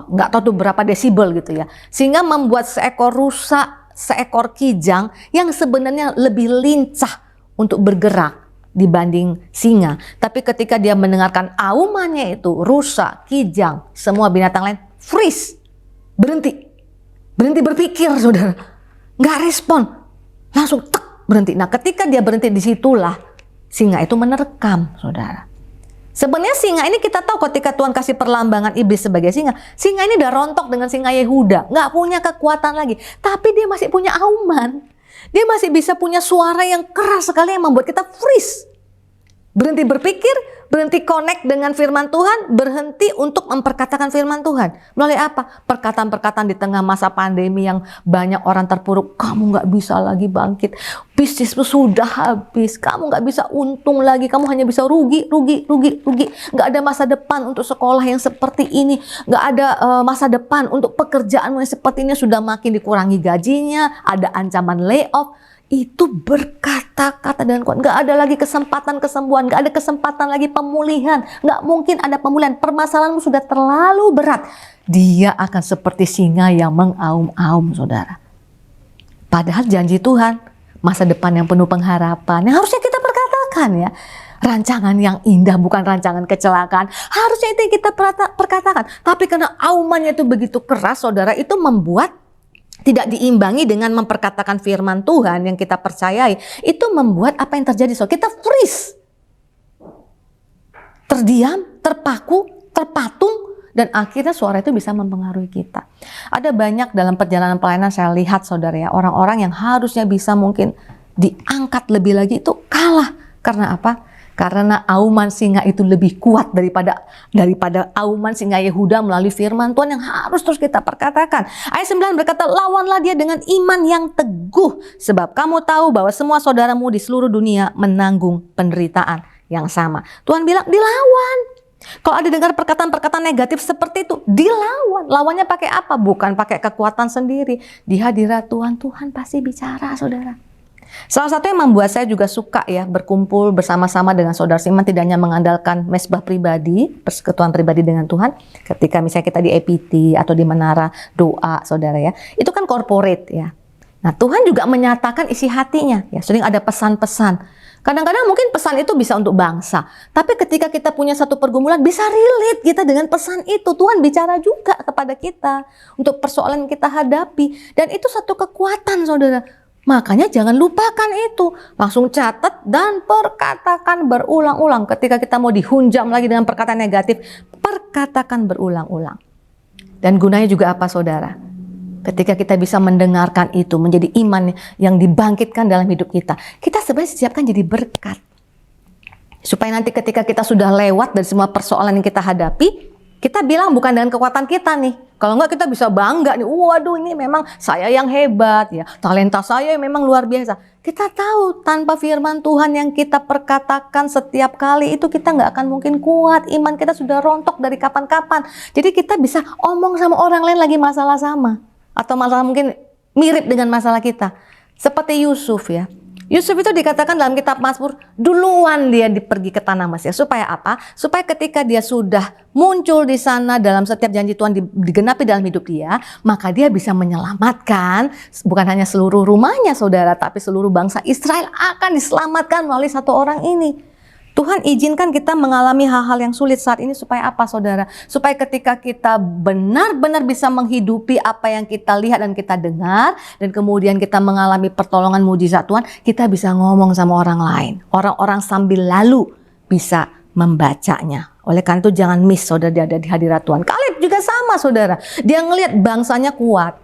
S9: nggak tahu tuh berapa desibel gitu ya, sehingga membuat seekor rusa, seekor kijang yang sebenarnya lebih lincah untuk bergerak dibanding singa. Tapi ketika dia mendengarkan aumannya itu, rusa, kijang, semua binatang lain freeze, berhenti berpikir saudara, nggak respon, langsung tek berhenti. Nah ketika dia berhenti, disitulah singa itu menerkam saudara. Sebenarnya singa ini kita tahu ketika Tuhan kasih perlambangan iblis sebagai singa ini udah rontok dengan singa Yehuda, nggak punya kekuatan lagi, tapi dia masih punya auman. Dia masih bisa punya suara yang keras sekali yang membuat kita freeze. Berhenti berpikir, berhenti connect dengan firman Tuhan, berhenti untuk memperkatakan firman Tuhan. Melalui apa? Perkataan-perkataan di tengah masa pandemi yang banyak orang terpuruk. Kamu nggak bisa lagi bangkit. Bisnismu sudah habis. Kamu nggak bisa untung lagi. Kamu hanya bisa rugi. Nggak ada masa depan untuk sekolah yang seperti ini. Nggak ada masa depan untuk pekerjaanmu yang seperti ini. Sudah makin dikurangi gajinya. Ada ancaman layoff. Itu berkata-kata dengan kuat. Nggak ada lagi kesempatan kesembuhan, nggak ada kesempatan lagi pemulihan, nggak mungkin ada pemulihan. Permasalahanmu sudah terlalu berat. Dia akan seperti singa yang mengaum-aum saudara. Padahal janji Tuhan, masa depan yang penuh pengharapan, yang harusnya kita perkatakan ya. Rancangan yang indah, bukan rancangan kecelakaan. Harusnya itu yang kita perkatakan. Tapi karena aumannya itu begitu keras saudara, itu membuat tidak diimbangi dengan memperkatakan firman Tuhan yang kita percayai, itu membuat apa yang terjadi? So, kita freeze, terdiam, terpaku, terpatung, dan akhirnya suara itu bisa mempengaruhi kita. Ada banyak dalam perjalanan pelayanan saya lihat saudara ya, orang-orang yang harusnya bisa mungkin diangkat lebih lagi itu kalah. Karena apa? Karena auman singa itu lebih kuat daripada auman singa Yehuda melalui firman Tuhan yang harus terus kita perkatakan. Ayat 9 berkata, lawanlah dia dengan iman yang teguh, sebab kamu tahu bahwa semua saudaramu di seluruh dunia menanggung penderitaan yang sama. Tuhan bilang dilawan. Kalau ada dengar perkataan-perkataan negatif seperti itu, dilawan. Lawannya pakai apa? Bukan pakai kekuatan sendiri. Di hadirat Tuhan, Tuhan pasti bicara, saudara. Salah satu yang membuat saya juga suka ya berkumpul bersama-sama dengan saudara seiman, tidak hanya mengandalkan mesbah pribadi, persekutuan pribadi dengan Tuhan. Ketika misalnya kita di EPT atau di menara doa, saudara ya, itu kan corporate ya. Nah, Tuhan juga menyatakan isi hatinya ya. Sering ada pesan-pesan. Kadang-kadang mungkin pesan itu bisa untuk bangsa, tapi ketika kita punya satu pergumulan bisa relate kita dengan pesan itu. Tuhan bicara juga kepada kita untuk persoalan yang kita hadapi, dan itu satu kekuatan, saudara. Makanya jangan lupakan itu, langsung catat dan perkatakan berulang-ulang. Ketika kita mau dihunjam lagi dengan perkataan negatif, perkatakan berulang-ulang. Dan gunanya juga apa, saudara? Ketika kita bisa mendengarkan itu, menjadi iman yang dibangkitkan dalam hidup kita, kita sebenarnya siapkan jadi berkat. Supaya nanti ketika kita sudah lewat dari semua persoalan yang kita hadapi, kita bilang bukan dengan kekuatan kita nih. Kalau enggak kita bisa bangga nih, waduh ini memang saya yang hebat ya, talenta saya memang luar biasa. Kita tahu tanpa firman Tuhan yang kita perkatakan setiap kali itu kita nggak akan mungkin kuat. Iman kita sudah rontok dari kapan-kapan. Jadi kita bisa omong sama orang lain lagi masalah sama. Atau masalah mungkin mirip dengan masalah kita. Seperti Yusuf ya. Yusuf itu dikatakan dalam kitab Mazmur, duluan dia pergi ke tanah Mesir. Supaya apa? Supaya ketika dia sudah muncul di sana dalam setiap janji Tuhan digenapi dalam hidup dia, maka dia bisa menyelamatkan bukan hanya seluruh rumahnya, saudara, tapi seluruh bangsa Israel akan diselamatkan melalui satu orang ini. Tuhan izinkan kita mengalami hal-hal yang sulit saat ini supaya apa, saudara? Supaya ketika kita benar-benar bisa menghidupi apa yang kita lihat dan kita dengar, dan kemudian kita mengalami pertolongan mujizat Tuhan, kita bisa ngomong sama orang lain. Orang-orang sambil lalu bisa membacanya. Oleh karena itu jangan miss, saudara, dia ada di hadirat Tuhan. Kaleb juga sama, saudara. Dia ngelihat bangsanya kuat,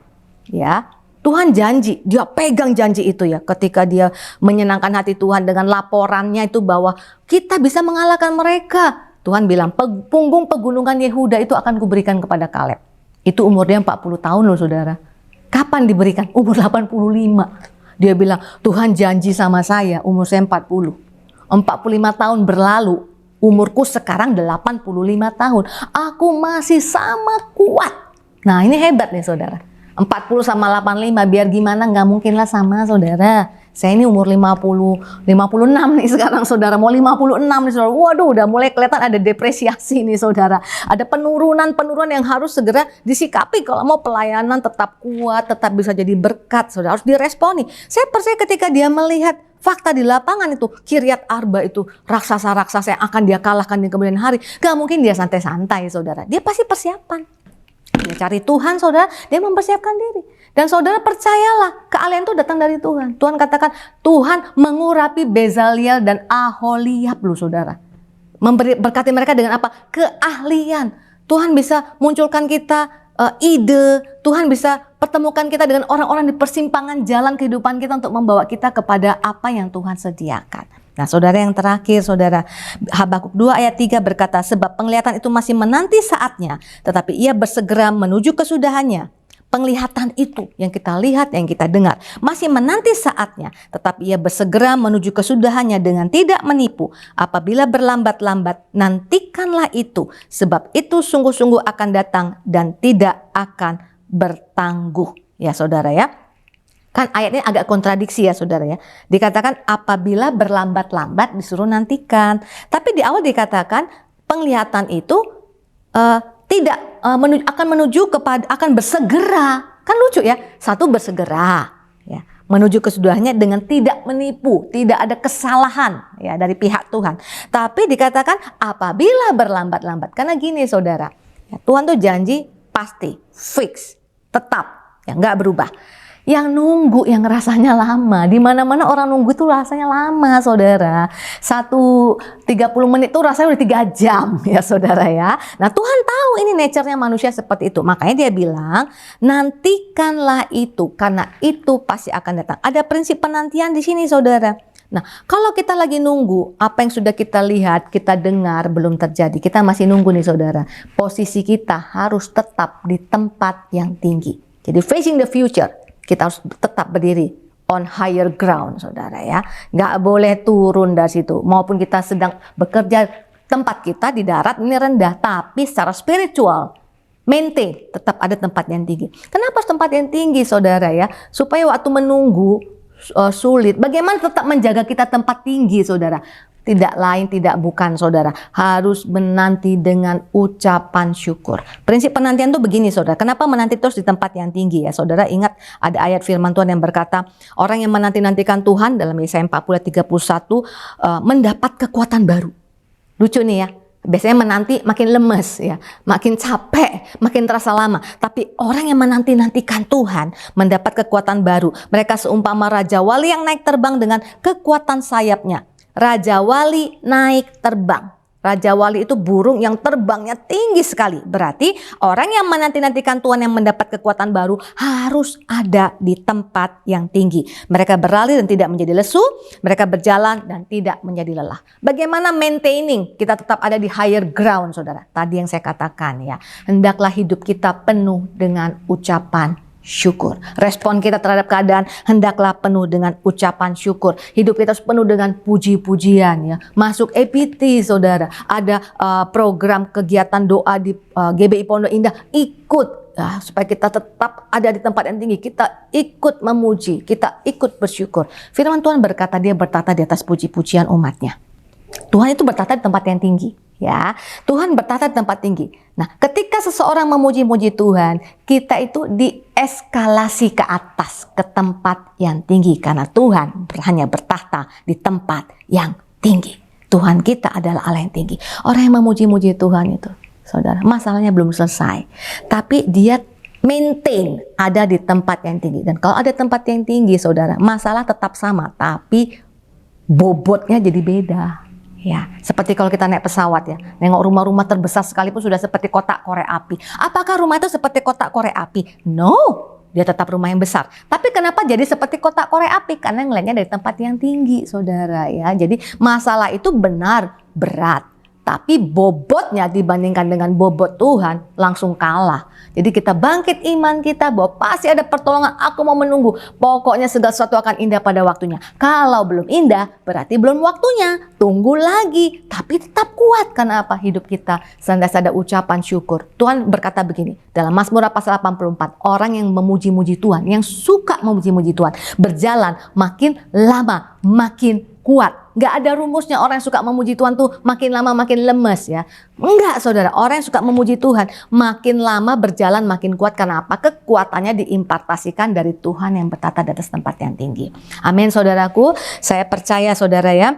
S9: ya. Tuhan janji, dia pegang janji itu ya. Ketika dia menyenangkan hati Tuhan dengan laporannya itu bahwa kita bisa mengalahkan mereka. Tuhan bilang, punggung pegunungan Yehuda itu akan kuberikan kepada Kaleb. Itu umur dia 40 tahun loh, saudara. Kapan diberikan? Umur 85. Dia bilang, Tuhan janji sama saya umur saya 40. 45 tahun berlalu, umurku sekarang 85 tahun. Aku masih sama kuat. Nah, ini hebat nih, saudara. 40 sama 85 biar gimana nggak mungkin lah sama, saudara. Saya ini umur 56 nih sekarang, saudara. Mau 56 nih, saudara. Waduh, udah mulai kelihatan ada depresiasi nih, saudara. Ada penurunan yang harus segera disikapi kalau mau pelayanan tetap kuat, tetap bisa jadi berkat, saudara. Harus diresponi. Saya percaya ketika dia melihat fakta di lapangan itu, Kiryat Arba itu raksasa-raksasa yang akan dia kalahkan di kemudian hari, gak mungkin dia santai-santai, saudara. Dia pasti persiapan. Dia cari Tuhan, saudara, dia mempersiapkan diri. Dan saudara percayalah, keahlian itu datang dari Tuhan. Tuhan katakan, Tuhan mengurapi Bezaliel dan Aholiab loh, saudara. Berkati mereka dengan apa? Keahlian. Tuhan bisa munculkan kita ide. Tuhan bisa pertemukan kita dengan orang-orang di persimpangan jalan kehidupan kita untuk membawa kita kepada apa yang Tuhan sediakan. Nah, saudara, yang terakhir, saudara, Habakuk 2 ayat 3 berkata, sebab penglihatan itu masih menanti saatnya, tetapi ia bersegera menuju kesudahannya. Penglihatan itu yang kita lihat, yang kita dengar, masih menanti saatnya, tetapi ia bersegera menuju kesudahannya dengan tidak menipu. Apabila berlambat-lambat, nantikanlah itu, sebab itu sungguh-sungguh akan datang dan tidak akan bertangguh. Ya, saudara ya. Kan ayatnya agak kontradiksi ya, saudara ya. Dikatakan apabila berlambat-lambat disuruh nantikan. Tapi di awal dikatakan penglihatan itu akan menuju kepada, akan bersegera. Kan lucu ya, satu bersegera ya, menuju kesudahannya dengan tidak menipu, tidak ada kesalahan ya dari pihak Tuhan. Tapi dikatakan apabila berlambat-lambat. Karena gini, saudara, ya, Tuhan tuh janji pasti, fix, tetap, ya nggak berubah. Yang nunggu yang rasanya lama, di mana-mana orang nunggu itu rasanya lama, saudara. 30 menit itu rasanya udah 3 jam ya, saudara ya. Nah, Tuhan tahu ini nature-nya manusia seperti itu. Makanya dia bilang, nantikanlah itu karena itu pasti akan datang. Ada prinsip penantian di sini, saudara. Nah, kalau kita lagi nunggu, apa yang sudah kita lihat, kita dengar belum terjadi, kita masih nunggu nih, saudara. Posisi kita harus tetap di tempat yang tinggi. Jadi facing the future. Kita harus tetap berdiri on higher ground, saudara ya. Nggak boleh turun dari situ. Maupun kita sedang bekerja tempat kita di darat ini rendah, tapi secara spiritual maintain, tetap ada tempat yang tinggi. Kenapa tempat yang tinggi, saudara ya? Supaya waktu menunggu sulit, bagaimana tetap menjaga kita tempat tinggi, saudara? Tidak lain, tidak bukan, saudara. Harus menanti dengan ucapan syukur. Prinsip penantian itu begini, saudara. Kenapa menanti terus di tempat yang tinggi ya? Saudara ingat ada ayat firman Tuhan yang berkata, orang yang menanti-nantikan Tuhan dalam Yesaya 40:31 mendapat kekuatan baru. Lucu nih ya. Biasanya menanti makin lemes ya, makin capek, makin terasa lama. Tapi orang yang menanti-nantikan Tuhan mendapat kekuatan baru. Mereka seumpama raja wali yang naik terbang dengan kekuatan sayapnya. Raja wali naik terbang. Raja wali itu burung yang terbangnya tinggi sekali. Berarti orang yang menanti-nantikan Tuhan yang mendapat kekuatan baru harus ada di tempat yang tinggi. Mereka berlari dan tidak menjadi lesu. Mereka berjalan dan tidak menjadi lelah. Bagaimana maintaining? Kita tetap ada di higher ground, saudara. Tadi yang saya katakan ya. Hendaklah hidup kita penuh dengan ucapan syukur. Respon kita terhadap keadaan hendaklah penuh dengan ucapan syukur. Hidup kita harus penuh dengan puji-pujian ya. Masuk APT, saudara. Ada program kegiatan doa di GBI Pondok Indah. Ikut ya, supaya kita tetap ada di tempat yang tinggi. Kita ikut memuji, kita ikut bersyukur. Firman Tuhan berkata dia bertata di atas puji-pujian umatnya. Tuhan itu bertata di tempat yang tinggi. Ya, Tuhan bertata di tempat tinggi. Nah, ketika seseorang memuji-muji Tuhan, kita itu dieskalasi ke atas, ke tempat yang tinggi. Karena Tuhan hanya bertahta di tempat yang tinggi. Tuhan kita adalah Allah yang tinggi. Orang yang memuji-muji Tuhan itu, saudara, masalahnya belum selesai. Tapi dia maintain ada di tempat yang tinggi. Dan kalau ada tempat yang tinggi, saudara, masalah tetap sama. Tapi bobotnya jadi beda. Ya, seperti kalau kita naik pesawat ya, nengok rumah-rumah terbesar sekalipun sudah seperti kotak korek api. Apakah rumah itu seperti kotak korek api? No, dia tetap rumah yang besar. Tapi kenapa jadi seperti kotak korek api? Karena ngelihatnya dari tempat yang tinggi, saudara ya. Jadi masalah itu benar berat, tapi bobotnya dibandingkan dengan bobot Tuhan langsung kalah. Jadi kita bangkit iman kita bahwa pasti ada pertolongan, aku mau menunggu. Pokoknya segala sesuatu akan indah pada waktunya. Kalau belum indah berarti belum waktunya. Tunggu lagi, tapi tetap kuat. Karena apa? Hidup kita senantiasa ada ucapan syukur. Tuhan berkata begini dalam Mazmur pasal 84, orang yang memuji-muji Tuhan, yang suka memuji-muji Tuhan, berjalan makin lama makin kuat. Gak ada rumusnya orang yang suka memuji Tuhan tuh makin lama makin lemes ya. Enggak, saudara. Orang yang suka memuji Tuhan makin lama berjalan makin kuat. Karena apa? Kekuatannya diimpartasikan dari Tuhan yang bertata di atas tempat yang tinggi. Amin, saudaraku. Saya percaya, saudara ya,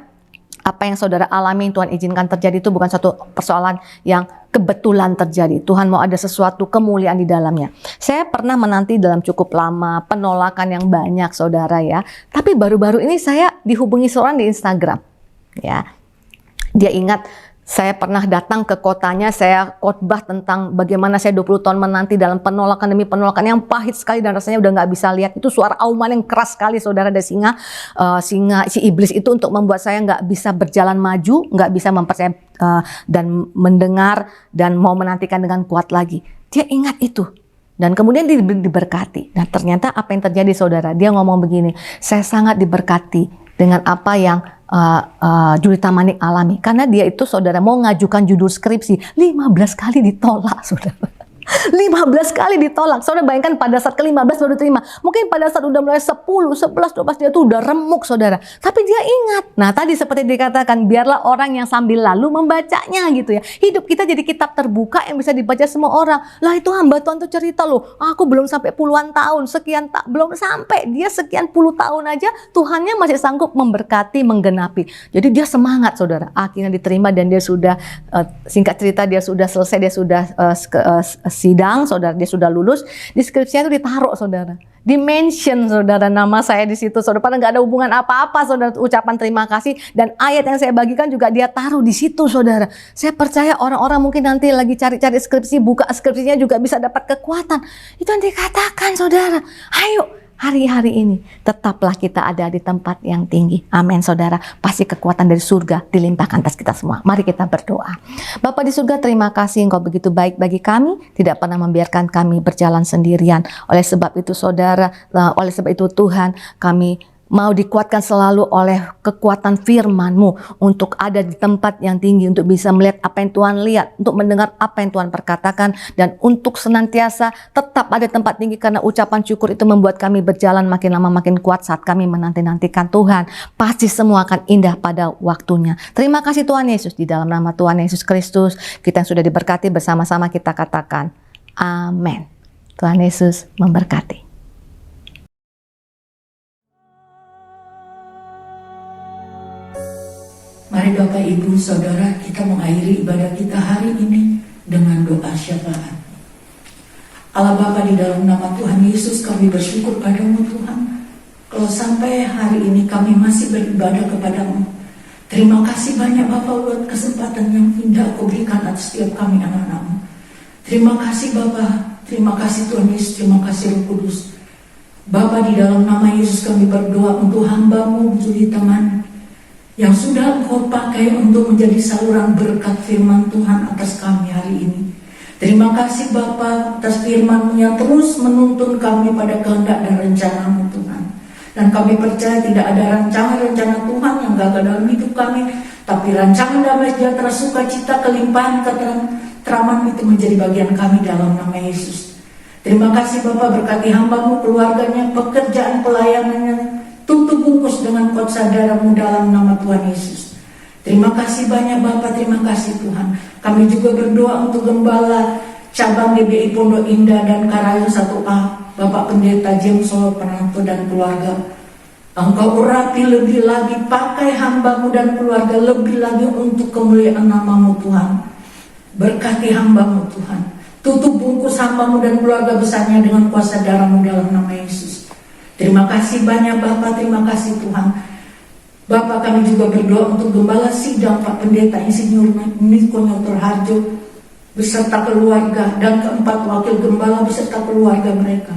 S9: apa yang saudara alami, Tuhan izinkan terjadi itu bukan satu persoalan yang kebetulan terjadi. Tuhan mau ada sesuatu kemuliaan di dalamnya. Saya pernah menanti dalam cukup lama, penolakan yang banyak, saudara ya. Tapi baru-baru ini saya dihubungi seorang di Instagram. Ya, dia ingat saya pernah datang ke kotanya, saya khotbah tentang bagaimana saya 20 tahun menanti dalam penolakan demi penolakan yang pahit sekali dan rasanya udah nggak bisa lihat. Itu suara auman yang keras sekali, saudara, dari singa si iblis itu untuk membuat saya nggak bisa berjalan maju, nggak bisa mempercayai dan mendengar dan mau menantikan dengan kuat lagi. Dia ingat itu. Dan kemudian diberkati. Nah, ternyata apa yang terjadi, saudara? Dia ngomong begini, saya sangat diberkati dengan apa yang Julita Manik alami. Karena dia itu, saudara, mau ngajukan judul skripsi 15 kali ditolak, saudara. 15 kali ditolak. Saudara bayangkan pada saat ke-15 baru terima. Mungkin pada saat udah mulai 10, 11, 12 dia tuh udah remuk, saudara. Tapi dia ingat. Nah, tadi seperti dikatakan, biarlah orang yang sambil lalu membacanya gitu ya. Hidup kita jadi kitab terbuka yang bisa dibaca semua orang. Lah itu hamba Tuhan tuh cerita loh, aku belum sampai puluhan tahun, belum sampai. Dia sekian puluh tahun aja Tuhannya masih sanggup memberkati, menggenapi. Jadi dia semangat, saudara. Akhirnya diterima dan dia sudah singkat cerita dia sudah selesai, dia sudah sidang, saudara, dia sudah lulus. Di skripsinya itu ditaruh, saudara, di-mention, saudara, nama saya di situ, saudara. Padahal nggak ada hubungan apa-apa, saudara. Ucapan terima kasih dan ayat yang saya bagikan juga dia taruh di situ, saudara. Saya percaya orang-orang mungkin nanti lagi cari-cari skripsi, buka skripsinya juga bisa dapat kekuatan. Itu yang dikatakan, saudara. Ayo, hari-hari ini tetaplah kita ada di tempat yang tinggi. Amin, saudara. Pasti kekuatan dari surga dilimpahkan atas kita semua. Mari kita berdoa. Bapa di surga, terima kasih Engkau begitu baik bagi kami. Tidak pernah membiarkan kami berjalan sendirian. Oleh sebab itu, saudara, oleh sebab itu Tuhan, kami mau dikuatkan selalu oleh kekuatan firman-Mu untuk ada di tempat yang tinggi, untuk bisa melihat apa yang Tuhan lihat, untuk mendengar apa yang Tuhan perkatakan, dan untuk senantiasa tetap ada tempat tinggi, karena ucapan syukur itu membuat kami berjalan makin lama makin kuat saat kami menanti-nantikan Tuhan. Pasti semua akan indah pada waktunya. Terima kasih Tuhan Yesus, di dalam nama Tuhan Yesus Kristus kita yang sudah diberkati, bersama-sama kita katakan amin. Tuhan Yesus memberkati.
S10: Mari Bapak, Ibu, Saudara, kita mengakhiri ibadah kita hari ini dengan doa syafaat. Allah Bapa, di dalam nama Tuhan Yesus kami bersyukur padamu Tuhan. Kalau sampai hari ini kami masih beribadah kepadamu. Terima kasih banyak Bapak buat kesempatan yang indah Kau berikan atas setiap kami anak-anakmu. Terima kasih Bapak, terima kasih Tuhan Yesus, terima kasih Roh Kudus. Bapak, di dalam nama Yesus kami berdoa untuk hamba-Mu, Juli teman, yang sudah Engkau pakai untuk menjadi saluran berkat firman Tuhan atas kami hari ini. Terima kasih Bapa atas firman-Mu yang terus menuntun kami pada kehendak dan rencana-Mu Tuhan. Dan kami percaya tidak ada rencana-rencana Tuhan yang gagal dalam hidup kami, tapi rancangan damai sejahtera, sukacita, kelimpahan, keteraman itu menjadi bagian kami dalam nama Yesus. Terima kasih Bapa, berkati hamba-Mu, keluarganya, pekerjaan pelayanannya, tutup bungkus dengan kuasa darah-Mu dalam nama Tuhan Yesus. Terima kasih banyak Bapak, terima kasih Tuhan. Kami juga berdoa untuk Gembala Cabang GBI Pondok Indah dan Karayu 1A, Bapak Pendeta James Solo Penantu dan keluarga. Engkau urapi lebih lagi, pakai hamba-Mu dan keluarga lebih lagi untuk kemuliaan nama-Mu Tuhan. Berkati hamba-Mu Tuhan. Tutup bungkus hamba-Mu dan keluarga besarnya dengan kuasa darah-Mu dalam nama Yesus. Terima kasih banyak Bapak, terima kasih Tuhan. Bapak, kami juga berdoa untuk Gembala Sidang Pak Pendeta Insinyur Niko Nyotor Harjo beserta keluarga, dan keempat wakil gembala beserta keluarga mereka.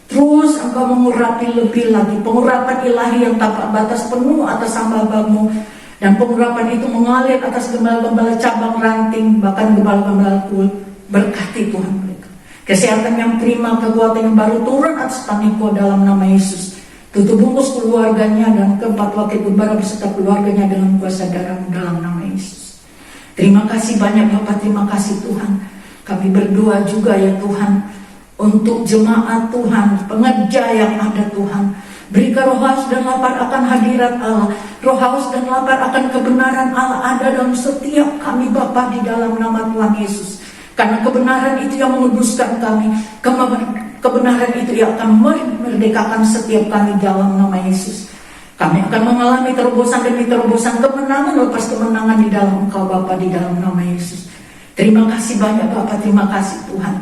S10: Terus Engkau mengurapi lebih lagi, pengurapan ilahi yang tanpa batas penuh atas hamba-Mu, dan pengurapan itu mengalir atas gembala-gembala cabang ranting, bahkan gembala-gembala kul. Berkati Tuhan mereka. Kesehatan yang prima, kekuatan yang baru turun atas Taniko dalam nama Yesus. Tutup bungkus keluarganya dan keempat wakil gembala beserta keluarganya dengan kuasa darah-Mu dalam nama Yesus. Terima kasih banyak Bapak, terima kasih Tuhan. Kami berdoa juga ya Tuhan untuk jemaat Tuhan, pengerja yang ada Tuhan. Berikan roh haus dan lapar akan hadirat Allah. Roh haus dan lapar akan kebenaran Allah ada dalam setiap kami Bapak, di dalam nama Tuhan Yesus. Karena kebenaran itu yang menguduskan kami, kebenaran itu yang akan memerdekakan setiap kami dalam nama Yesus. Kami akan mengalami terobosan demi terobosan, kemenangan lepas kemenangan di dalam Engkau Bapa, di dalam nama Yesus. Terima kasih banyak Bapak, terima kasih Tuhan.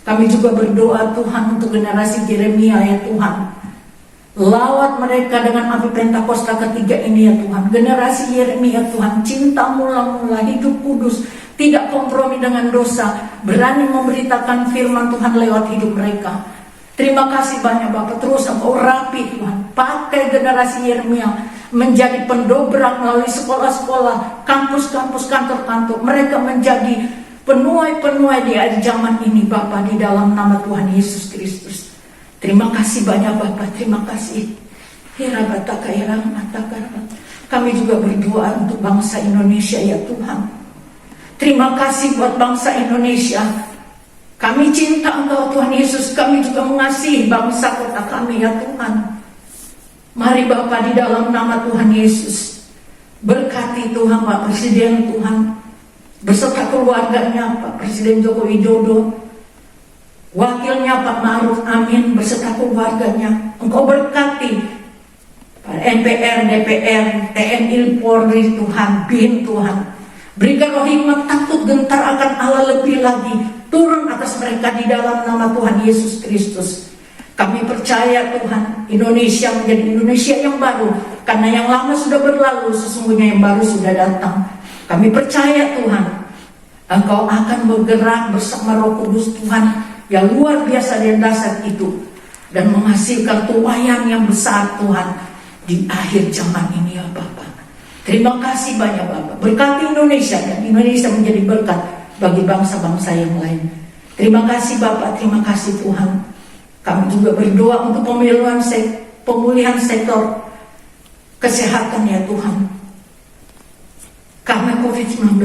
S10: Kami juga berdoa Tuhan untuk generasi Yeremia ya Tuhan. Lawat mereka dengan api Pentakosta ketiga ini ya Tuhan. Generasi Yeremia Tuhan, cinta mula-mula, hidup kudus, tidak kompromi dengan dosa, berani memberitakan firman Tuhan lewat hidup mereka. Terima kasih banyak Bapak, terus Engkau rapi Tuhan. Pakai generasi Yeremia menjadi pendobrak melalui sekolah-sekolah, kampus-kampus, kantor-kantor. Mereka menjadi penuai-penuai di akhir zaman ini Bapak, di dalam nama Tuhan Yesus Kristus. Terima kasih banyak Bapak, terima kasih. Kami juga berdoa untuk bangsa Indonesia ya Tuhan. Terima kasih buat bangsa Indonesia. Kami cinta Engkau Tuhan Yesus. Kami juga mengasihi bangsa kota kami ya Tuhan. Mari Bapak, di dalam nama Tuhan Yesus, berkati Tuhan Pak Presiden Tuhan beserta keluarganya, Pak Presiden Joko Widodo, wakilnya Pak Ma'ruf Amin beserta keluarganya. Engkau berkati Pak MPR, DPR, TNI, Polri Tuhan, BIN Tuhan. Berikan roh hikmat, takut, gentar akan Allah lebih lagi turun atas mereka di dalam nama Tuhan Yesus Kristus. Kami percaya Tuhan, Indonesia menjadi Indonesia yang baru, karena yang lama sudah berlalu, sesungguhnya yang baru sudah datang. Kami percaya Tuhan, Engkau akan bergerak bersama Roh Kudus Tuhan yang luar biasa dan dahsyat itu, dan menghasilkan tuaian yang besar Tuhan di akhir zaman ini ya Bapak. Terima kasih banyak Bapak. Berkati Indonesia, dan Indonesia menjadi berkat bagi bangsa-bangsa yang lain. Terima kasih Bapak, terima kasih Tuhan. Kami juga berdoa untuk pemulihan sektor kesehatan ya Tuhan. Karena COVID-19,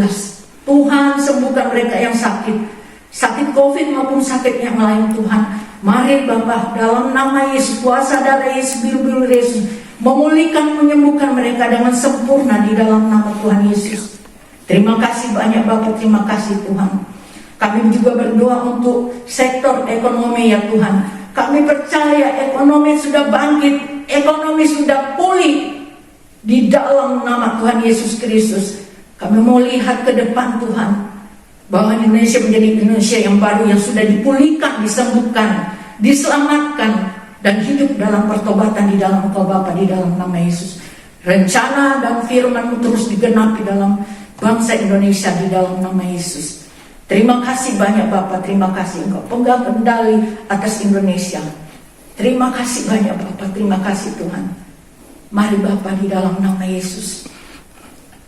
S10: Tuhan sembuhkan mereka yang sakit COVID maupun sakit yang lain Tuhan. Mari Bapa, dalam nama Yesus, kuasa darah Yesus, biru-biru Yesus, memulihkan, menyembuhkan mereka dengan sempurna di dalam nama Tuhan Yesus. Terima kasih banyak Bapak, terima kasih Tuhan. Kami juga berdoa untuk sektor ekonomi ya Tuhan. Kami percaya ekonomi sudah bangkit, ekonomi sudah pulih di dalam nama Tuhan Yesus Kristus. Kami mau lihat ke depan Tuhan, bahwa Indonesia menjadi Indonesia yang baru, yang sudah dipulihkan, disembuhkan, diselamatkan, dan hidup dalam pertobatan di dalam Engkau Bapa, di dalam nama Yesus. Rencana dan firman-Mu terus digenapi dalam bangsa Indonesia di dalam nama Yesus. Terima kasih banyak Bapa, terima kasih Engkau pegang kendali atas Indonesia. Terima kasih banyak Bapa, terima kasih Tuhan. Mari Bapa, di dalam nama Yesus,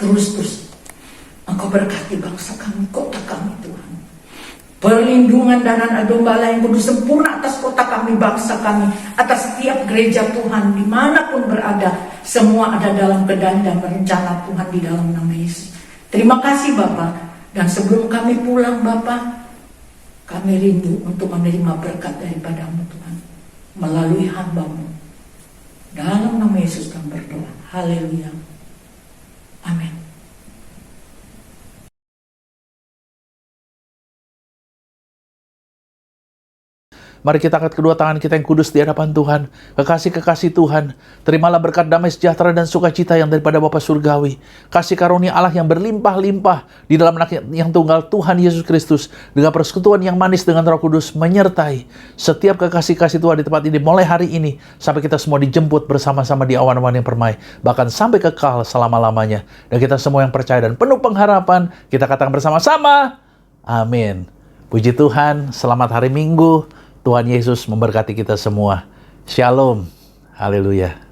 S10: terus Engkau berkati bangsa kami, kota kami Tuhan. Perlindungan dan anak domba yang kudus sempurna atas kota kami, bangsa kami, atas setiap gereja Tuhan, dimanapun berada, semua ada dalam kendali dan rencana Tuhan di dalam nama Yesus. Terima kasih Bapa. Dan sebelum kami pulang Bapa, kami rindu untuk menerima berkat daripada-Mu Tuhan, melalui hamba-Mu. Dalam nama Yesus kami berdoa. Haleluya. Amin.
S11: Mari kita angkat kedua tangan kita yang kudus di hadapan Tuhan. Kekasih-kekasih Tuhan, terimalah berkat damai sejahtera dan sukacita yang daripada Bapa Surgawi. Kasih karunia Allah yang berlimpah-limpah di dalam anak yang tunggal Tuhan Yesus Kristus, dengan persekutuan yang manis dengan Roh Kudus menyertai setiap kekasih-kasih Tuhan di tempat ini mulai hari ini sampai kita semua dijemput bersama-sama di awan-awan yang permai, bahkan sampai kekal selama-lamanya. Dan kita semua yang percaya dan penuh pengharapan, kita katakan bersama-sama, amin. Puji Tuhan, selamat hari Minggu. Tuhan Yesus memberkati kita semua. Shalom. Haleluya.